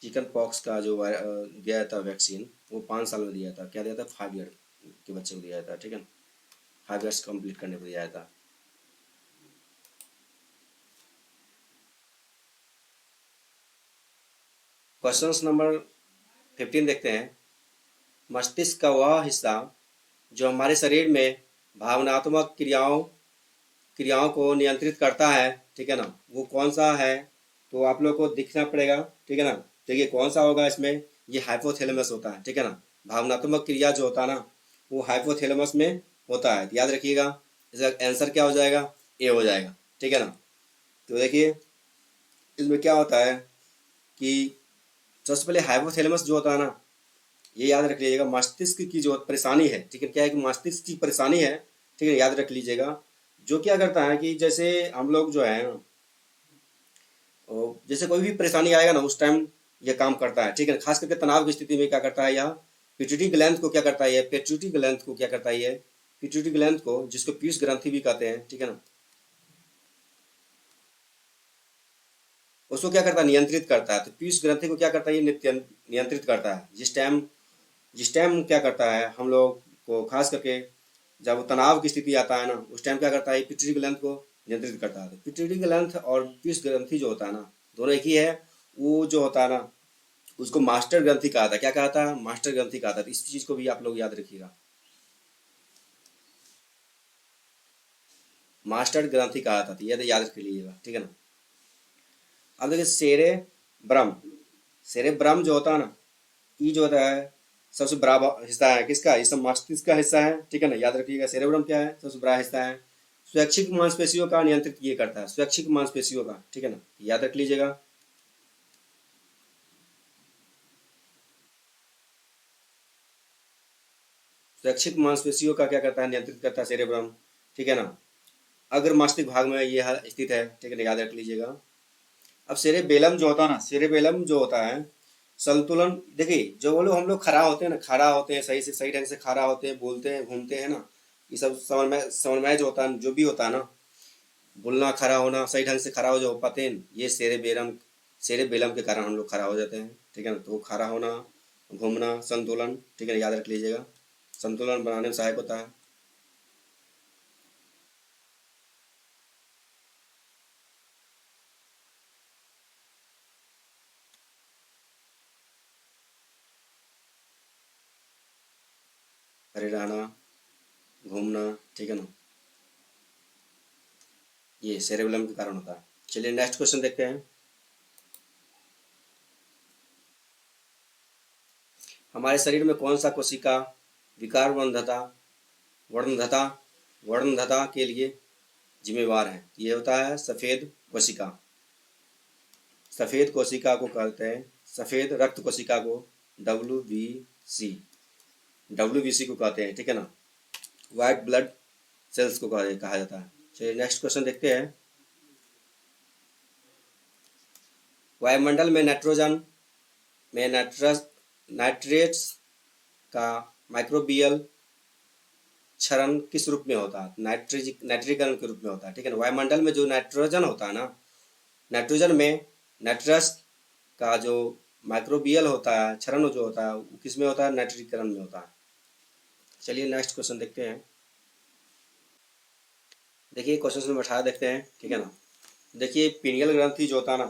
चिकन पॉक्स का जो दिया जाता है वैक्सीन, वो 5 साल में दिया था। क्या दिया था, 5 ईयर के बच्चे को दिया जाता है, ठीक है ना, 5 ईयर्स कंप्लीट करने पर दिया जाता है। क्वेश्चन नंबर 15 देखते हैं। मस्तिष्क का वह हिस्सा जो हमारे शरीर में भावनात्मक क्रियाओं क्रियाओं को नियंत्रित करता है, ठीक है ना, वो कौन सा है। तो आप लोग को दिखना पड़ेगा, ठीक है ना। देखिए कौन सा होगा इसमें, ये हाइपोथैलेमस होता है, ठीक है ना। भावनात्मक क्रिया जो होता है ना, वो हाइपोथैलेमस में होता है, तो याद रखिएगा। इसका आंसर क्या हो जाएगा, ए हो जाएगा, ठीक है ना। तो देखिए इसमें क्या होता है कि सबसे पहले हाइपोथैलेमस जो होता है ना, ये याद रख लीजिएगा, मस्तिष्क की जो परेशानी है, ठीक है, क्या है कि मस्तिष्क की परेशानी है, ठीक है, याद रख लीजिएगा। जो क्या करता है कि जैसे हम लोग जो है, जैसे कोई भी परेशानी आएगा ना, उस टाइम ये काम करता है, ठीक है। खास करके तनाव की स्थिति में क्या करता है यह पिट्यूटरी ग्लैंड को क्या करता है, यह पिट्यूटरी ग्लैंड को क्या करता है, ये पिट्यूटरी ग्लैंड को, जिसको पीयूष ग्रंथि भी कहते हैं, ठीक है ना, उसको क्या करता है, नियंत्रित करता है। तो पीयूष ग्रंथि को क्या करता है, ये नियंत्रित करता है। जिस टाइम क्या करता है हम लोग को, खास करके जब तनाव की स्थिति आता है ना, उस टाइम क्या करता है, पिट्यूटरी ग्लैंड को नियंत्रित करता है। तो पिट्यूटरी ग्लैंड और पीयूष ग्रंथि जो होता है ना, दोनों एक ही है। वो जो होता है ना, उसको मास्टर ग्रंथि कहा था। क्या कहा था, मास्टर ग्रंथि कहा था। तो इस चीज को भी आप लोग याद रखिएगा, मास्टर ग्रंथि कहा था। तो ये तो याद रख लीजिएगा, ठीक है ना। अब देखिए सेरे ब्रह्म, सेरे ब्रह्म जो होता है ना, ये जो होता है सबसे बड़ा हिस्सा है किसका, ये सब मस्तिष्क का हिस्सा है, ठीक है ना। याद रखिएगा सेरेब्रम क्या है, सबसे बड़ा हिस्सा है। स्वैच्छिक मांसपेशियों का नियंत्रित ये करता है, स्वैच्छिक मांसपेशियों का, ठीक है ना, याद रख लीजिएगा। स्वैच्छिक मांसपेशियों का क्या करता है, नियंत्रित करता है सेरेब्रम, ठीक है ना। अग्र मस्तिष्क भाग में ये स्थित है, ठीक है ना, याद रख लीजिएगा। अब सेरेबेलम जो होता है ना, सेरेबेलम जो होता है संतुलन, देखिए जो वो लोग हम लोग खड़ा होते हैं ना, खड़ा होते हैं सही से, सही ढंग से खड़ा होते हैं, बोलते हैं, घूमते हैं ना, ये सब समन्वय जो होता है, जो भी होता है ना, बोलना, खड़ा होना, सही ढंग से खड़ा हो जो पाते हैं, ये सेरेबेलम के कारण हम लोग खड़ा हो जाते हैं, ठीक है ना। तो वो खड़ा होना, घूमना, संतुलन, ठीक है ना, याद रख लीजिएगा। संतुलन बनाने में सहायक होता है। खड़े रहना, घूमना, ठीक है ना, ये सेरेबेलम के कारण होता है। चलिए नेक्स्ट क्वेश्चन देखते हैं। हमारे शरीर में कौन सा कोशिका विकार वर्णधता वर्णधता के लिए जिम्मेवार है, ये होता है सफेद कोशिका। सफेद कोशिका को कहते हैं, सफेद रक्त कोशिका को WBC, WBC को कहते हैं, ठीक है ना, व्हाइट ब्लड सेल्स को कहा जाता है। चलिए नेक्स्ट क्वेश्चन देखते हैं। वायुमंडल में नाइट्रोजन में नाइट्रेट्स का माइक्रोबियल क्षरण किस रूप में होता है, नाइट्रीकरण के रूप में होता है, ठीक है ना। वायुमंडल में जो नाइट्रोजन होता है ना, नाइट्रोजन में नाइट्रस का जो माइक्रोबियल होता है, क्षरण जो होता है, वो किस में होता है, नाइट्रीकरण में होता है। चलिए नेक्स्ट क्वेश्चन देखते हैं। देखिए क्वेश्चन नंबर 18 देखते हैं, ठीक है ना। देखिए पीनियल ग्रंथि जो होता है ना,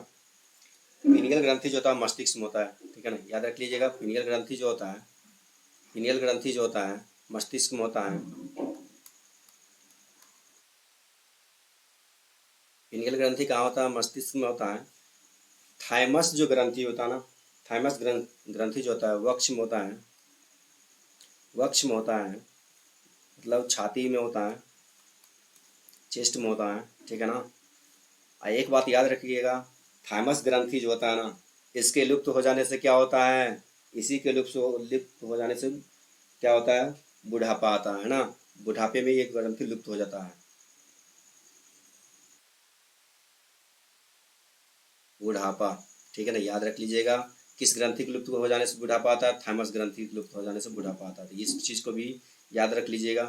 पीनियल ग्रंथि जो होता है मस्तिष्क में होता है, ठीक है ना, याद रख लीजिएगा। पीनियल ग्रंथि जो होता है, पीनियल ग्रंथि जो होता है मस्तिष्क में होता है। पीनियल ग्रंथि कहाँ होता है, मस्तिष्क में होता है। थाइमस जो ग्रंथि होता है ना, थाइमस ग्रंथि जो होता है वक्ष में होता है, वक्ष में होता है, मतलब छाती में होता है, चेस्ट में होता है, ठीक है ना। एक बात याद रखिएगा, थाइमस ग्रंथि जो होता है ना, इसके लुप्त हो जाने से क्या होता है, इसी के लुप्त हो जाने से क्या होता है, बुढ़ापा आता है ना। बुढ़ापे में ये ग्रंथि लुप्त हो जाता है, बुढ़ापा, ठीक है ना, याद रख लीजिएगा। किस ग्रंथि के लुप्त हो जाने से बुढ़ापा आता है, थाइमस ग्रंथि के लुप्त हो जाने से बुढ़ापा आता है। तो इस चीज़ को भी याद रख लीजिएगा।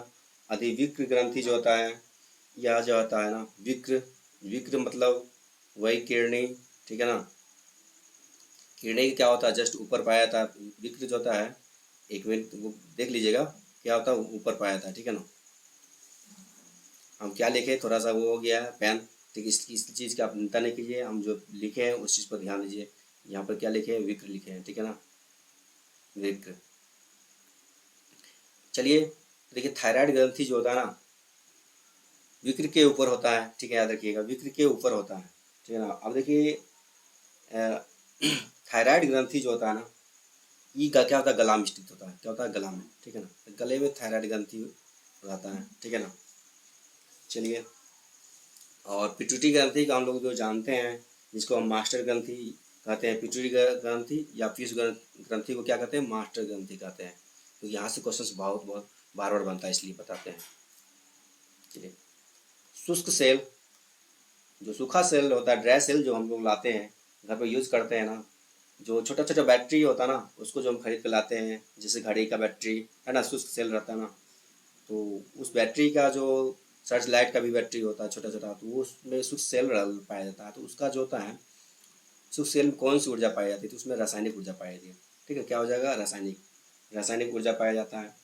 अधिविक्र ग्रंथि जो होता है, यह जो होता है ना, विक्र, विक्र मतलब वही किरणी, ठीक है ना। किरणी क्या होता है, जस्ट ऊपर पाया था। विक्र जो होता है, एक मिनट वो देख लीजिएगा क्या होता है, ऊपर पाया था, ठीक है ना। हम क्या लिखे, थोड़ा सा वो हो गया है पेन, ठीक है। इस चीज़ की आप चिंता नहीं कीजिए, हम जो लिखे हैं उस चीज़ पर ध्यान दीजिए। यहाँ पर क्या लिखे हैं, विक्र लिखे हैं, ठीक है ना, विक्र। चलिए देखिए थायराइड ग्रंथि जो होता है ना, विक्र के ऊपर होता है, ठीक है, याद रखिएगा, विक्र के ऊपर होता है, ठीक है ना। अब देखिए थायराइड ग्रंथि जो होता है ना, ये क्या होता है, गला में स्थित होता है, क्या होता है, गला में, ठीक है ना। गले में थायराइड ग्रंथि रहता है, ठीक है ना। चलिए, और पिट्यूटरी ग्रंथि का हम लोग जो जानते हैं, जिसको हम मास्टर ग्रंथि कहते हैं, पिट्यूटरी ग्रंथि या पीयूष ग्रंथि को क्या कहते हैं, मास्टर ग्रंथि कहते हैं। तो यहाँ से क्वेश्चंस बहुत बहुत बार बार बनता है, इसलिए बताते हैं। चलिए, शुष्क सेल, जो सूखा सेल होता है, ड्राई सेल जो हम लोग लाते हैं घर पर यूज करते हैं ना, जो छोटा छोटा बैटरी होता है ना, उसको जो हम खरीद के लाते हैं, जैसे घड़ी का बैटरी है ना, शुष्क सेल रहता है ना, तो उस बैटरी का जो सर्च लाइट का भी बैटरी होता है छोटा छोटा, तो वो उसमें शुष्क सेल पाया जाता है। तो उसका जो होता है, शुष्क सेल में कौन सी ऊर्जा पाई जाती है, तो उसमें रासायनिक ऊर्जा पाई जाती है। ठीक है, क्या हो जाएगा, रासायनिक रासायनिक ऊर्जा पाया जाता है।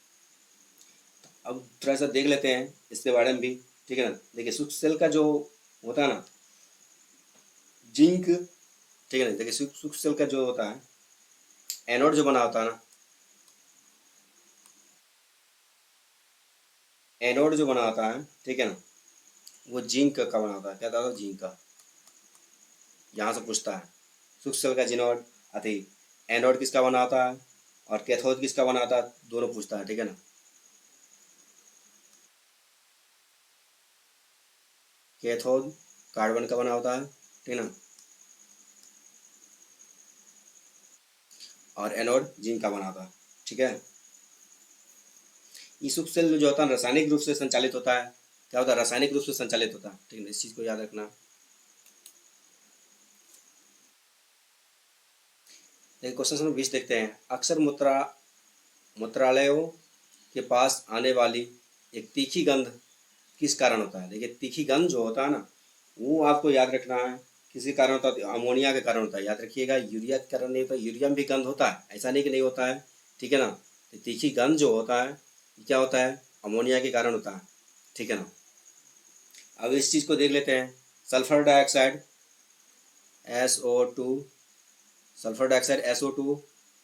अब थोड़ा सा देख लेते हैं इसके बारे में भी। ठीक है ना, देखिए शुष्क सेल का जो होता है ना, जिंक, ठीक है ना, देखिए शुष्क सेल का जो होता है, एनोड जो बना होता है ना, एनोड जो बना होता है, ठीक है ना, वो जिंक का बना होता है। क्या था, जिंक का। यहाँ से पूछता है शुष्क सेल का जिनोड अति एनोड किसका बना होता है और कैथोड किसका बना होता है, दोनों पूछता है। ठीक है ना, कैथोड कार्बन का बना होता है, ठीक है ना, और एनोड जिंक का बना होता है। ठीक है, ये शुष्क सेल जो होता है रासायनिक रूप से संचालित होता है। क्या होता है, रासायनिक रूप से संचालित होता है। ठीक है, इस चीज को याद रखना। देखिए क्वेश्चन नंबर 20 देखते हैं। अक्सर मूत्रालयों के पास आने वाली एक तीखी गंध किस कारण होता है। देखिए तीखी गंध जो होता है ना, वो आपको याद रखना है किसी कारण होता है, अमोनिया के कारण होता है। याद रखिएगा, यूरिया के कारण नहीं होता, यूरिया में भी गंध होता है, ऐसा नहीं कि नहीं होता है। ठीक है ना, तो तीखी गंध जो होता है ये क्या होता है, अमोनिया के कारण होता है। ठीक है ना, अब इस चीज़ को देख लेते हैं। Sulphur dioxide SO2, sulphur dioxide SO2,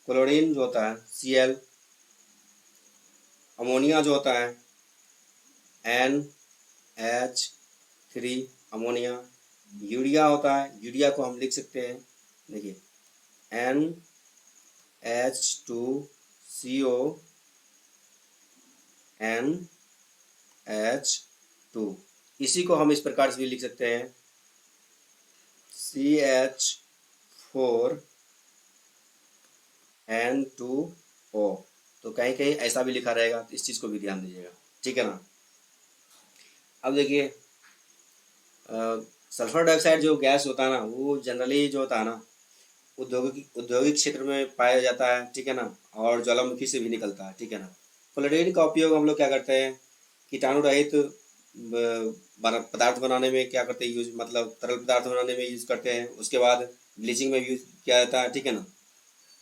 chlorine जो होता है Cl, अमोनिया जो होता है NH3, अमोनिया, यूरिया होता है, यूरिया को हम लिख सकते हैं, देखिए NH2CO NH2, इसी को हम इस प्रकार से भी लिख सकते हैं CH4N2O। तो कहीं कहीं ऐसा भी लिखा रहेगा, तो इस चीज़ को भी ध्यान दीजिएगा। ठीक है ना, अब देखिए सल्फर डाइऑक्साइड जो गैस होता है ना, वो जनरली जो होता है ना, औद्योगिक क्षेत्र में पाया जाता है। ठीक है ना, और ज्वालामुखी से भी निकलता है। ठीक है ना, क्लोरीन का उपयोग हम लोग क्या करते हैं, कीटाणु रहित पदार्थ बनाने में क्या करते हैं, यूज मतलब तरल पदार्थ बनाने में यूज करते हैं। उसके बाद ब्लीचिंग में यूज किया जाता है। ठीक है ना,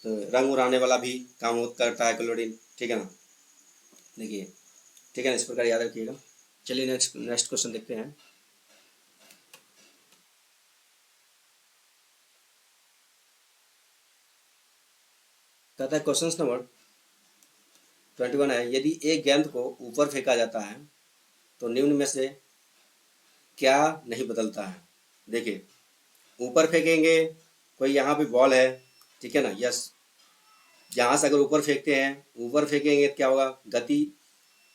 तो रंग उड़ाने वाला भी काम करता है क्लोरीन। ठीक है ना, देखिए, ठीक है ना, इस प्रकार याद रखिएगा। चलिए नेक्स्ट नेक्स्ट क्वेश्चन देखते हैं। कहता है क्वेश्चन नंबर 21 है, यदि एक गेंद को ऊपर फेंका जाता है तो निम्न में से क्या नहीं बदलता है। देखिए ऊपर फेंकेंगे, कोई यहाँ पे बॉल है, ठीक है ना, यस, यहाँ से अगर ऊपर फेंकते हैं, ऊपर फेंकेंगे तो क्या होगा, गति,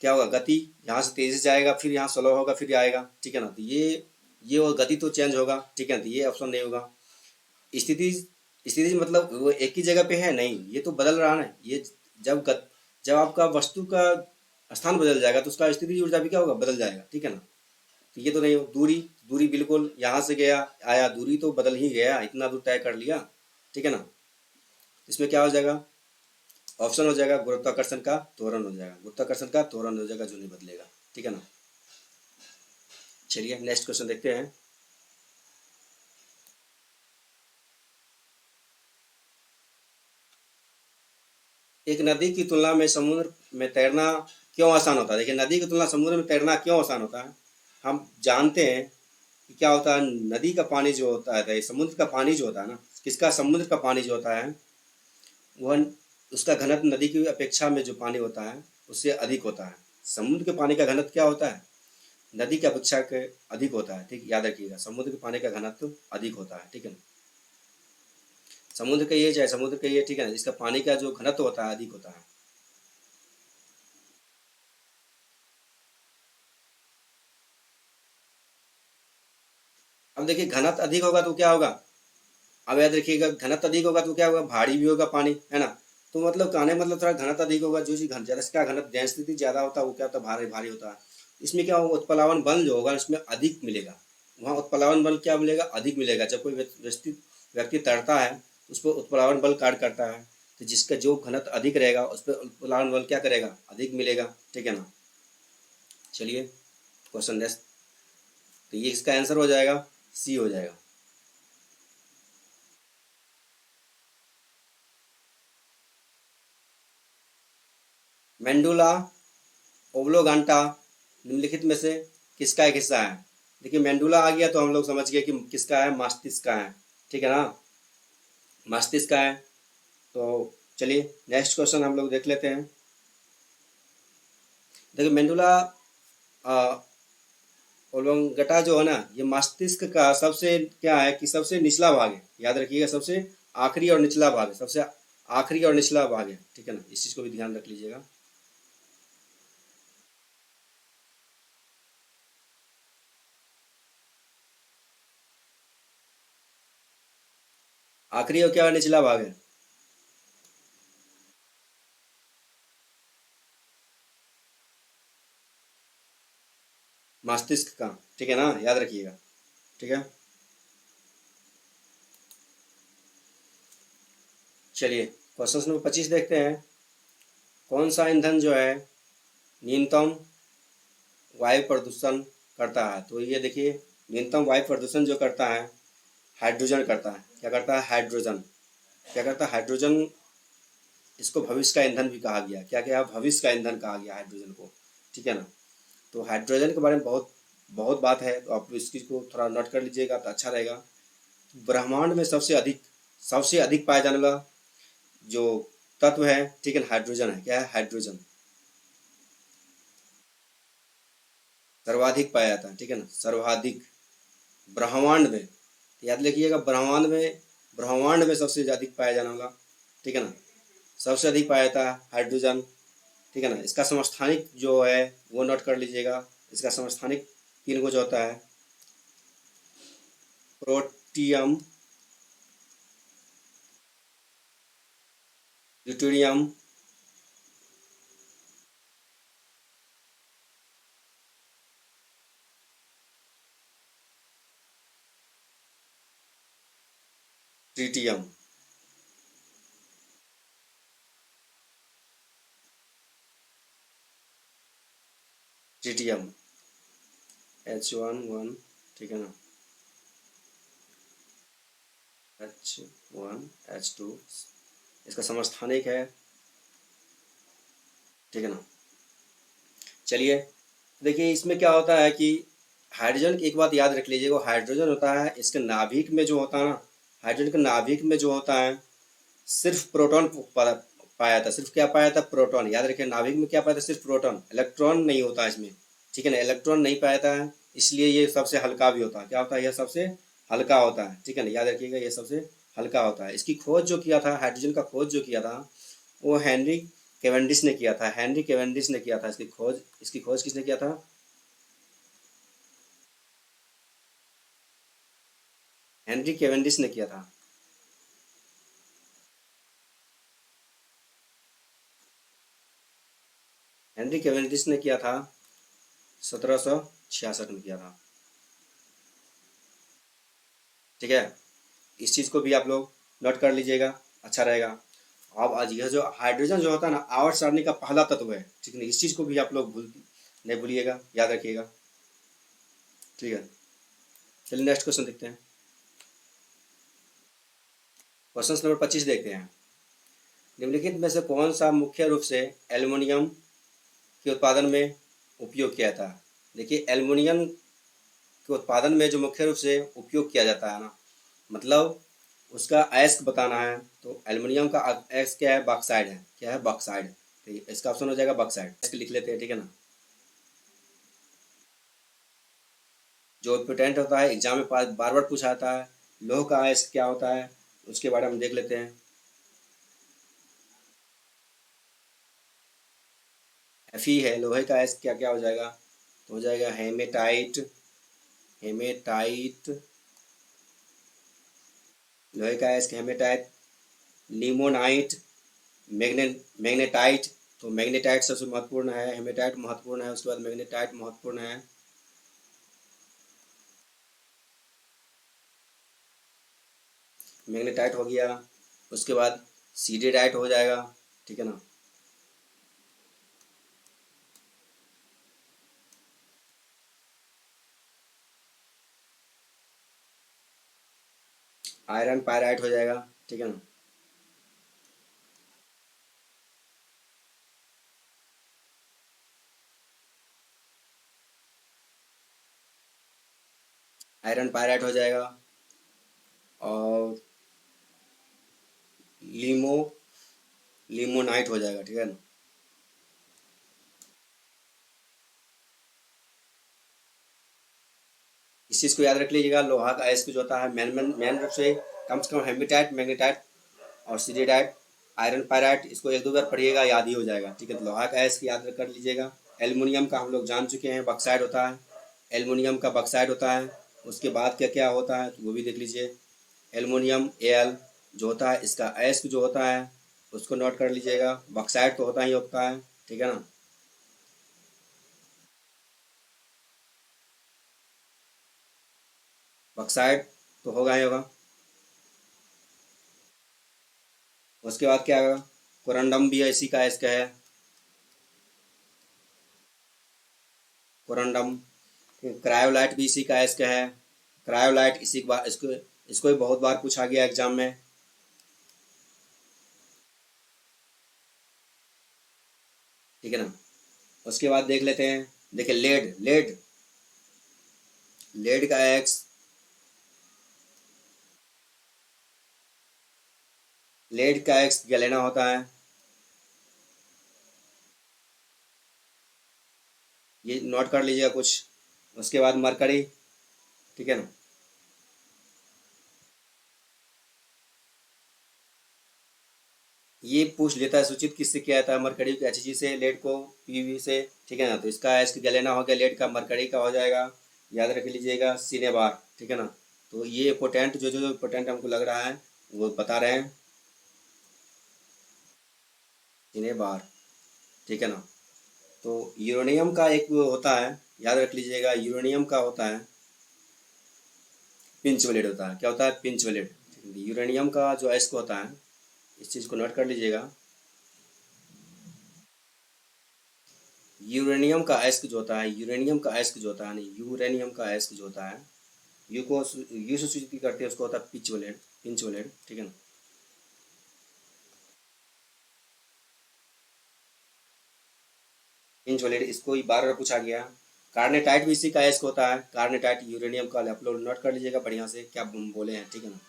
क्या होगा, गति यहाँ से तेजी से जाएगा, फिर यहाँ स्लो होगा, फिर आएगा। ठीक है ना, तो ये और गति तो चेंज होगा। ठीक है ना, तो ये ऑप्शन नहीं होगा। स्थिति, स्थिति मतलब वो एक ही जगह पे है नहीं, ये तो बदल रहा है ना। ये जब जब आपका वस्तु का स्थान बदल जाएगा तो उसका स्थिति ऊर्जा भी क्या होगा, बदल जाएगा। ठीक है ना, तो ये तो नहीं हो, दूरी, दूरी बिल्कुल यहाँ से गया आया, दूरी तो बदल ही गया, इतना दूर तय कर लिया। ठीक है ना, इसमें क्या हो जाएगा, ऑप्शन हो जाएगा गुरुत्वाकर्षण का त्वरण हो जाएगा, गुरुत्वाकर्षण का त्वरण हो जाएगा, जो नहीं बदलेगा। ठीक है ना, चलिए नेक्स्ट क्वेश्चन देखते हैं। एक नदी की तुलना में समुद्र में तैरना क्यों आसान होता है। देखिए नदी की तुलना समुद्र में तैरना क्यों आसान होता है। हम जानते हैं कि क्या होता है, नदी का पानी जो होता है, समुद्र का पानी जो होता है ना, किसका, समुद्र का पानी जो होता है, वह उसका घनत्व नदी की अपेक्षा में जो पानी होता है उससे अधिक होता है। समुद्र के पानी का घनत्व क्या होता है, नदी की अपेक्षा के अधिक होता है। ठीक, याद रखिएगा, समुद्र के पानी का घनत्व अधिक होता है। ठीक है ना, समुद्र का ये चाहे समुद्र का ये, ठीक है ना, इसका पानी का जो घनत्व होता है अधिक होता है। अब देखिए घनत्व अधिक होगा तो क्या होगा, अब याद रखिएगा, घनत्व अधिक होगा तो क्या होगा, भारी भी होगा पानी, है ना। तो मतलब कहने मतलब थोड़ा घनत्व अधिक होगा, जो चीज ज्यादा इसका घनत्व डेंसिटी ज्यादा होता है वो क्या होता है, भारी भारी होता है। इसमें क्या होगा, उत्प्लावन बल जो होगा इसमें अधिक मिलेगा, वहाँ उत्प्लावन बल क्या मिलेगा, अधिक मिलेगा। जब कोई व्यक्ति व्यक्ति तैरता है उस पर उत्प्लावन बल कार्य करता है। तो जिसका जो घनत्व अधिक रहेगा उस पर उत्प्लावन बल क्या करेगा, अधिक मिलेगा, ठीक है ना। चलिए क्वेश्चन नेक्स्ट, तो ये इसका आंसर हो जाएगा सी हो जाएगा। मेंडुला ओब्लोगांटा निम्नलिखित में से किसका एक हिस्सा है। देखिए मेंडुला आ गया तो हम लोग समझ गए कि किसका है, मस्तिष्क का है, ठीक है ना, मस्तिष्क का है। तो चलिए नेक्स्ट क्वेश्चन हम लोग देख लेते हैं। देखिए मेंडुला ओब्लोगांटा जो है ना, ये मस्तिष्क का सबसे क्या है कि सबसे निचला भाग है, याद रखिएगा, सबसे आखिरी और निचला भाग है, सबसे आखिरी और निचला भाग है, ठीक है ना, इस चीज़ को भी ध्यान रख लीजिएगा। आखिरी और क्या निचला भाग है, मस्तिष्क का, ठीक है ना, याद रखिएगा, ठीक है। चलिए क्वेश्चन नंबर 25 देखते हैं। कौन सा ईंधन जो है न्यूनतम वायु प्रदूषण करता है। तो ये देखिए न्यूनतम वायु प्रदूषण जो करता है हाइड्रोजन करता है। क्या करता है, हाइड्रोजन। क्या करता है, हाइड्रोजन। इसको भविष्य का ईंधन भी कहा गया। क्या क्या, भविष्य का ईंधन कहा गया हाइड्रोजन को, ठीक है ना। तो हाइड्रोजन के बारे में बहुत बहुत बात है, तो आप इसकी को थोड़ा नोट कर लीजिएगा तो अच्छा रहेगा। ब्रह्मांड में सबसे अधिक पाया जाने वाला जो तत्व है, ठीक है, हाइड्रोजन है। क्या है, हाइड्रोजन सर्वाधिक पाया जाता है, ठीक है ना, सर्वाधिक ब्रह्मांड में। याद रखिएगा, ब्रह्मांड में सबसे अधिक पाया जाने वाला, ठीक है ना, सबसे अधिक पाया जाता है हाइड्रोजन, ठीक है ना। इसका समस्थानिक जो है वो नोट कर लीजिएगा। इसका समस्थानिक 3 जो होता है, protium, deuterium, tritium, tritium H1 ठीक है ना, H1H2 इसका समस्थानिक है, ठीक है ना। चलिए देखिए इसमें क्या होता है कि हाइड्रोजन की एक बात याद रख लीजिए, वो हाइड्रोजन होता है इसके नाभिक में जो होता है ना, हाइड्रोजन के नाभिक में जो होता है सिर्फ प्रोटॉन पाया था। सिर्फ क्या पाया था, प्रोटॉन। याद रखिए नाभिक में क्या पाया था, सिर्फ प्रोटॉन, इलेक्ट्रॉन नहीं होता इसमें, ठीक है ना, इलेक्ट्रॉन नहीं पाया था। इसलिए ये सबसे हल्का भी होता है। क्या होता है, यह सबसे हल्का होता है, ठीक है ना, याद रखिएगा ये सबसे हल्का होता है। इसकी खोज जो किया था, हाइड्रोजन का खोज जो किया था वो हेनरी केवेंडिश ने किया था। हेनरी केवेंडिश ने किया था इसकी खोज किसने किया था, हेनरी केवेंडिश ने किया था। हेनरी केवेंडिश ने किया था 1766 में किया था, ठीक है। इस चीज़ को भी आप लोग नोट कर लीजिएगा, अच्छा रहेगा। अब आज यह जो हाइड्रोजन जो होता है ना, आवर्त सारणी का पहला तत्व है, ठीक है, इस चीज़ को भी आप लोग नहीं भूलिएगा, याद रखिएगा, ठीक है। चलिए नेक्स्ट क्वेश्चन देखते हैं। क्वेश्चन नंबर 25 देखते हैं। निम्नलिखित में से कौन सा मुख्य रूप से एल्युमिनियम के उत्पादन में उपयोग किया था। देखिए एल्युमिनियम के उत्पादन में जो मुख्य रूप से उपयोग किया जाता है ना, मतलब उसका अयस्क बताना है, तो एल्युमिनियम का अयस्क क्या है, बॉक्साइड है। क्या है, बॉक्साइड। तो इसका ऑप्शन हो जाएगा बॉक्साइड। अयस्क लिख लेते हैं, ठीक है ना। जो इम्पोर्टेंट होता है एग्जाम में बार बार पूछा जाता है, लोह का अयस्क क्या होता है, उसके बारे में देख लेते हैं। Fe है, लोहे का अयस्क क्या क्या हो जाएगा, तो हो जाएगा हेमेटाइट, हेमेटाइट, लोहे का अयस्क हेमेटाइट, लिमोनाइट, मैग्नेटाइट। तो मैग्नेटाइट सबसे महत्वपूर्ण है, हेमेटाइट महत्वपूर्ण है, उसके बाद मैग्नेटाइट महत्वपूर्ण है। मैग्नेटाइट हो गया। उसके बाद CD डाइट हो जाएगा, ठीक है ना। आयरन पायराइट हो जाएगा, ठीक है ना। आयरन पायराइट हो जाएगा, और लीमो लिमोनाइट हो जाएगा, ठीक है ना। इस चीज़ को याद रख लीजिएगा, लोहा का अयस्क जो होता है मेन रूप से कम हेमेटाइट, मैग्नेटाइट और सिडेटाइट, आयरन पायराइट, इसको एक दो बार पढ़िएगा, याद ही हो जाएगा, ठीक है। तो लोहा का अयस्क याद कर लीजिएगा। एल्युमिनियम का हम लोग जान चुके हैं, बक्साइड होता है। एल्युमिनियम का बक्साइड होता है। उसके बाद क्या क्या होता है तो वो भी देख लीजिए। एल्युमिनियम Al जो होता है, इसका अयस्क जो होता है उसको नोट कर लीजिएगा। बक्साइड तो होता ही होता है, ठीक है ना। बक्साइड तो होगा ही होगा। उसके बाद क्या होगा, कोरंडम भी इसी का अयस्क है, कोरंडम। क्रायोलाइट भी इसी का अयस्क है, क्रायोलाइट इसी बार इसको भी बहुत बार पूछा गया एग्जाम में, ठीक है ना। उसके बाद देख लेते हैं, देखिए लेड लेड लेड का एक्स, लेड का एक्स गैलेना होता है, ये नोट कर लीजिएगा कुछ। उसके बाद मरकरी, ठीक है ना। ये पूछ लेता है सूचित किससे किया जाता है, मरकरी को HG से, लेड को PV से, ठीक है ना। तो इसका एक्स गैलेना हो गया, लेड का मरकरी का हो जाएगा, याद रख लीजिएगा सिनेबार, ठीक है ना। तो ये पोटेंट जो जो पोटेंट हमको लग रहा है वो बता रहे हैं, सिनेबार, ठीक है ना। तो यूरेनियम का एक वो होता है, याद रख लीजिएगा, यूरेनियम का होता है पिंच ब्लेड होता है, क्या होता है, पिंच ब्लेड। यूरेनियम का जो अयस्क होता है, इस चीज़ को नोट कर लीजिएगा। यूरेनियम का अयस्क जो होता है, यूरेनियम का अयस्क जो होता है, नहीं, यूरेनियम का अयस्क जो होता है, यू से सूचित करते हैं, उसको होता है पिंच ब्लेड, पिंच ब्लेड, ठीक है ना। पिंच ब्लेड, इसको ही बार बार पूछा गया। कार्नेटाइट भी इसी का अयस्क होता है, कार्नेटाइट यूरेनियम का, आप लोग नोट कर लीजिएगा बढ़िया से क्या बोले हैं, ठीक है ना।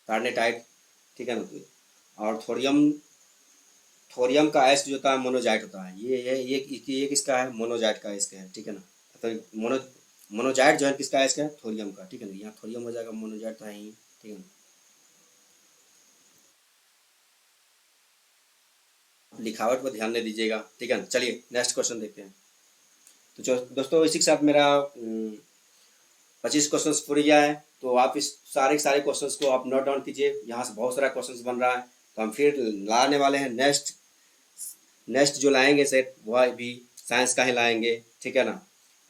कार्नेटाइट, ठीक है ना। और थोरियम, थोरियम का अयस्क जो होता है मोनोजाइट होता है, ये किसका है, मोनोजाइट का अयस्क है, ठीक है ना। तो मोनोजाइट जो है किसका अयस्क है, थोरियम का, ठीक है ना। यहाँ थोरियम हो जाएगा, मोनोजाइट तो है ही, ठीक है ना। लिखावट पर ध्यान दे दीजिएगा, ठीक है ना। चलिए नेक्स्ट क्वेश्चन देखते हैं। तो जो दोस्तों इसी के साथ मेरा 25 क्वेश्चन पूरी गया है। तो आप इस सारे के सारे क्वेश्चंस को आप नोट डाउन कीजिए, यहाँ से बहुत सारा क्वेश्चंस बन रहा है। तो हम फिर लाने वाले हैं नेक्स्ट, नेक्स्ट जो लाएंगे सेट वह भी साइंस का ही लाएंगे, ठीक है ना।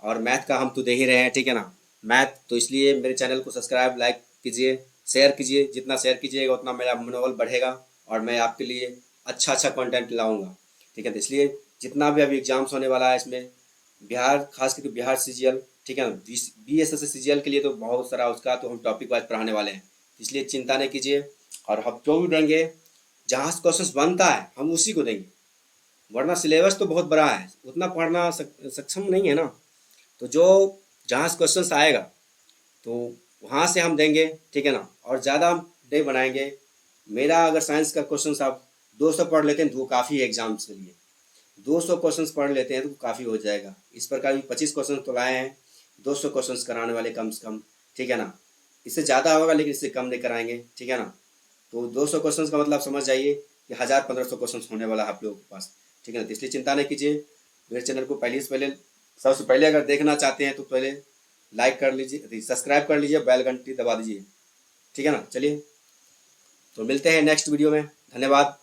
और मैथ का हम तो दे ही रहे हैं, ठीक है ना। मैथ तो इसलिए मेरे चैनल को सब्सक्राइब लाइक कीजिए, शेयर कीजिए, जितना शेयर कीजिएगा उतना मेरा मनोबल बढ़ेगा और मैं आपके लिए अच्छा अच्छा कंटेंट लाऊंगा, ठीक है। तो इसलिए जितना भी अभी एग्जाम्स होने वाला है इसमें, बिहार खास करके बिहार CGL, ठीक है ना, BSS CGL के लिए तो बहुत सारा उसका तो हम टॉपिक वाइज पढ़ाने वाले हैं, इसलिए चिंता नहीं कीजिए। और हम जो भी देंगे, जहाँ से क्वेश्चन बनता है हम उसी को देंगे, वरना सिलेबस तो बहुत बड़ा है, उतना पढ़ना सक्षम नहीं है ना। तो जो जहाँ से क्वेश्चन आएगा तो वहाँ से हम देंगे, ठीक है ना। और ज़्यादा नहीं बनाएंगे। मेरा अगर साइंस का क्वेश्चन आप 200 पढ़ लेते हैं तो वो काफ़ी है एग्जाम्स के लिए, 200 क्वेश्चन पढ़ लेते हैं तो काफ़ी हो जाएगा। इस प्रकार भी 25 क्वेश्चन तो लाए हैं, 200 क्वेश्चन कराने वाले कम से कम, ठीक है ना। इससे ज़्यादा होगा लेकिन इससे कम नहीं कराएंगे, ठीक है ना। तो 200 क्वेश्चन का मतलब समझ जाइए कि 1000-1500 क्वेश्चन होने वाला है आप लोगों के पास, ठीक है ना। तो इसलिए चिंता नहीं कीजिए। मेरे चैनल को पहले से पहले, सबसे पहले अगर देखना चाहते हैं तो पहले लाइक कर लीजिए, सब्सक्राइब कर लीजिए, बेल घंटी दबा दीजिए, ठीक है ना। चलिए तो मिलते हैं नेक्स्ट वीडियो में, धन्यवाद।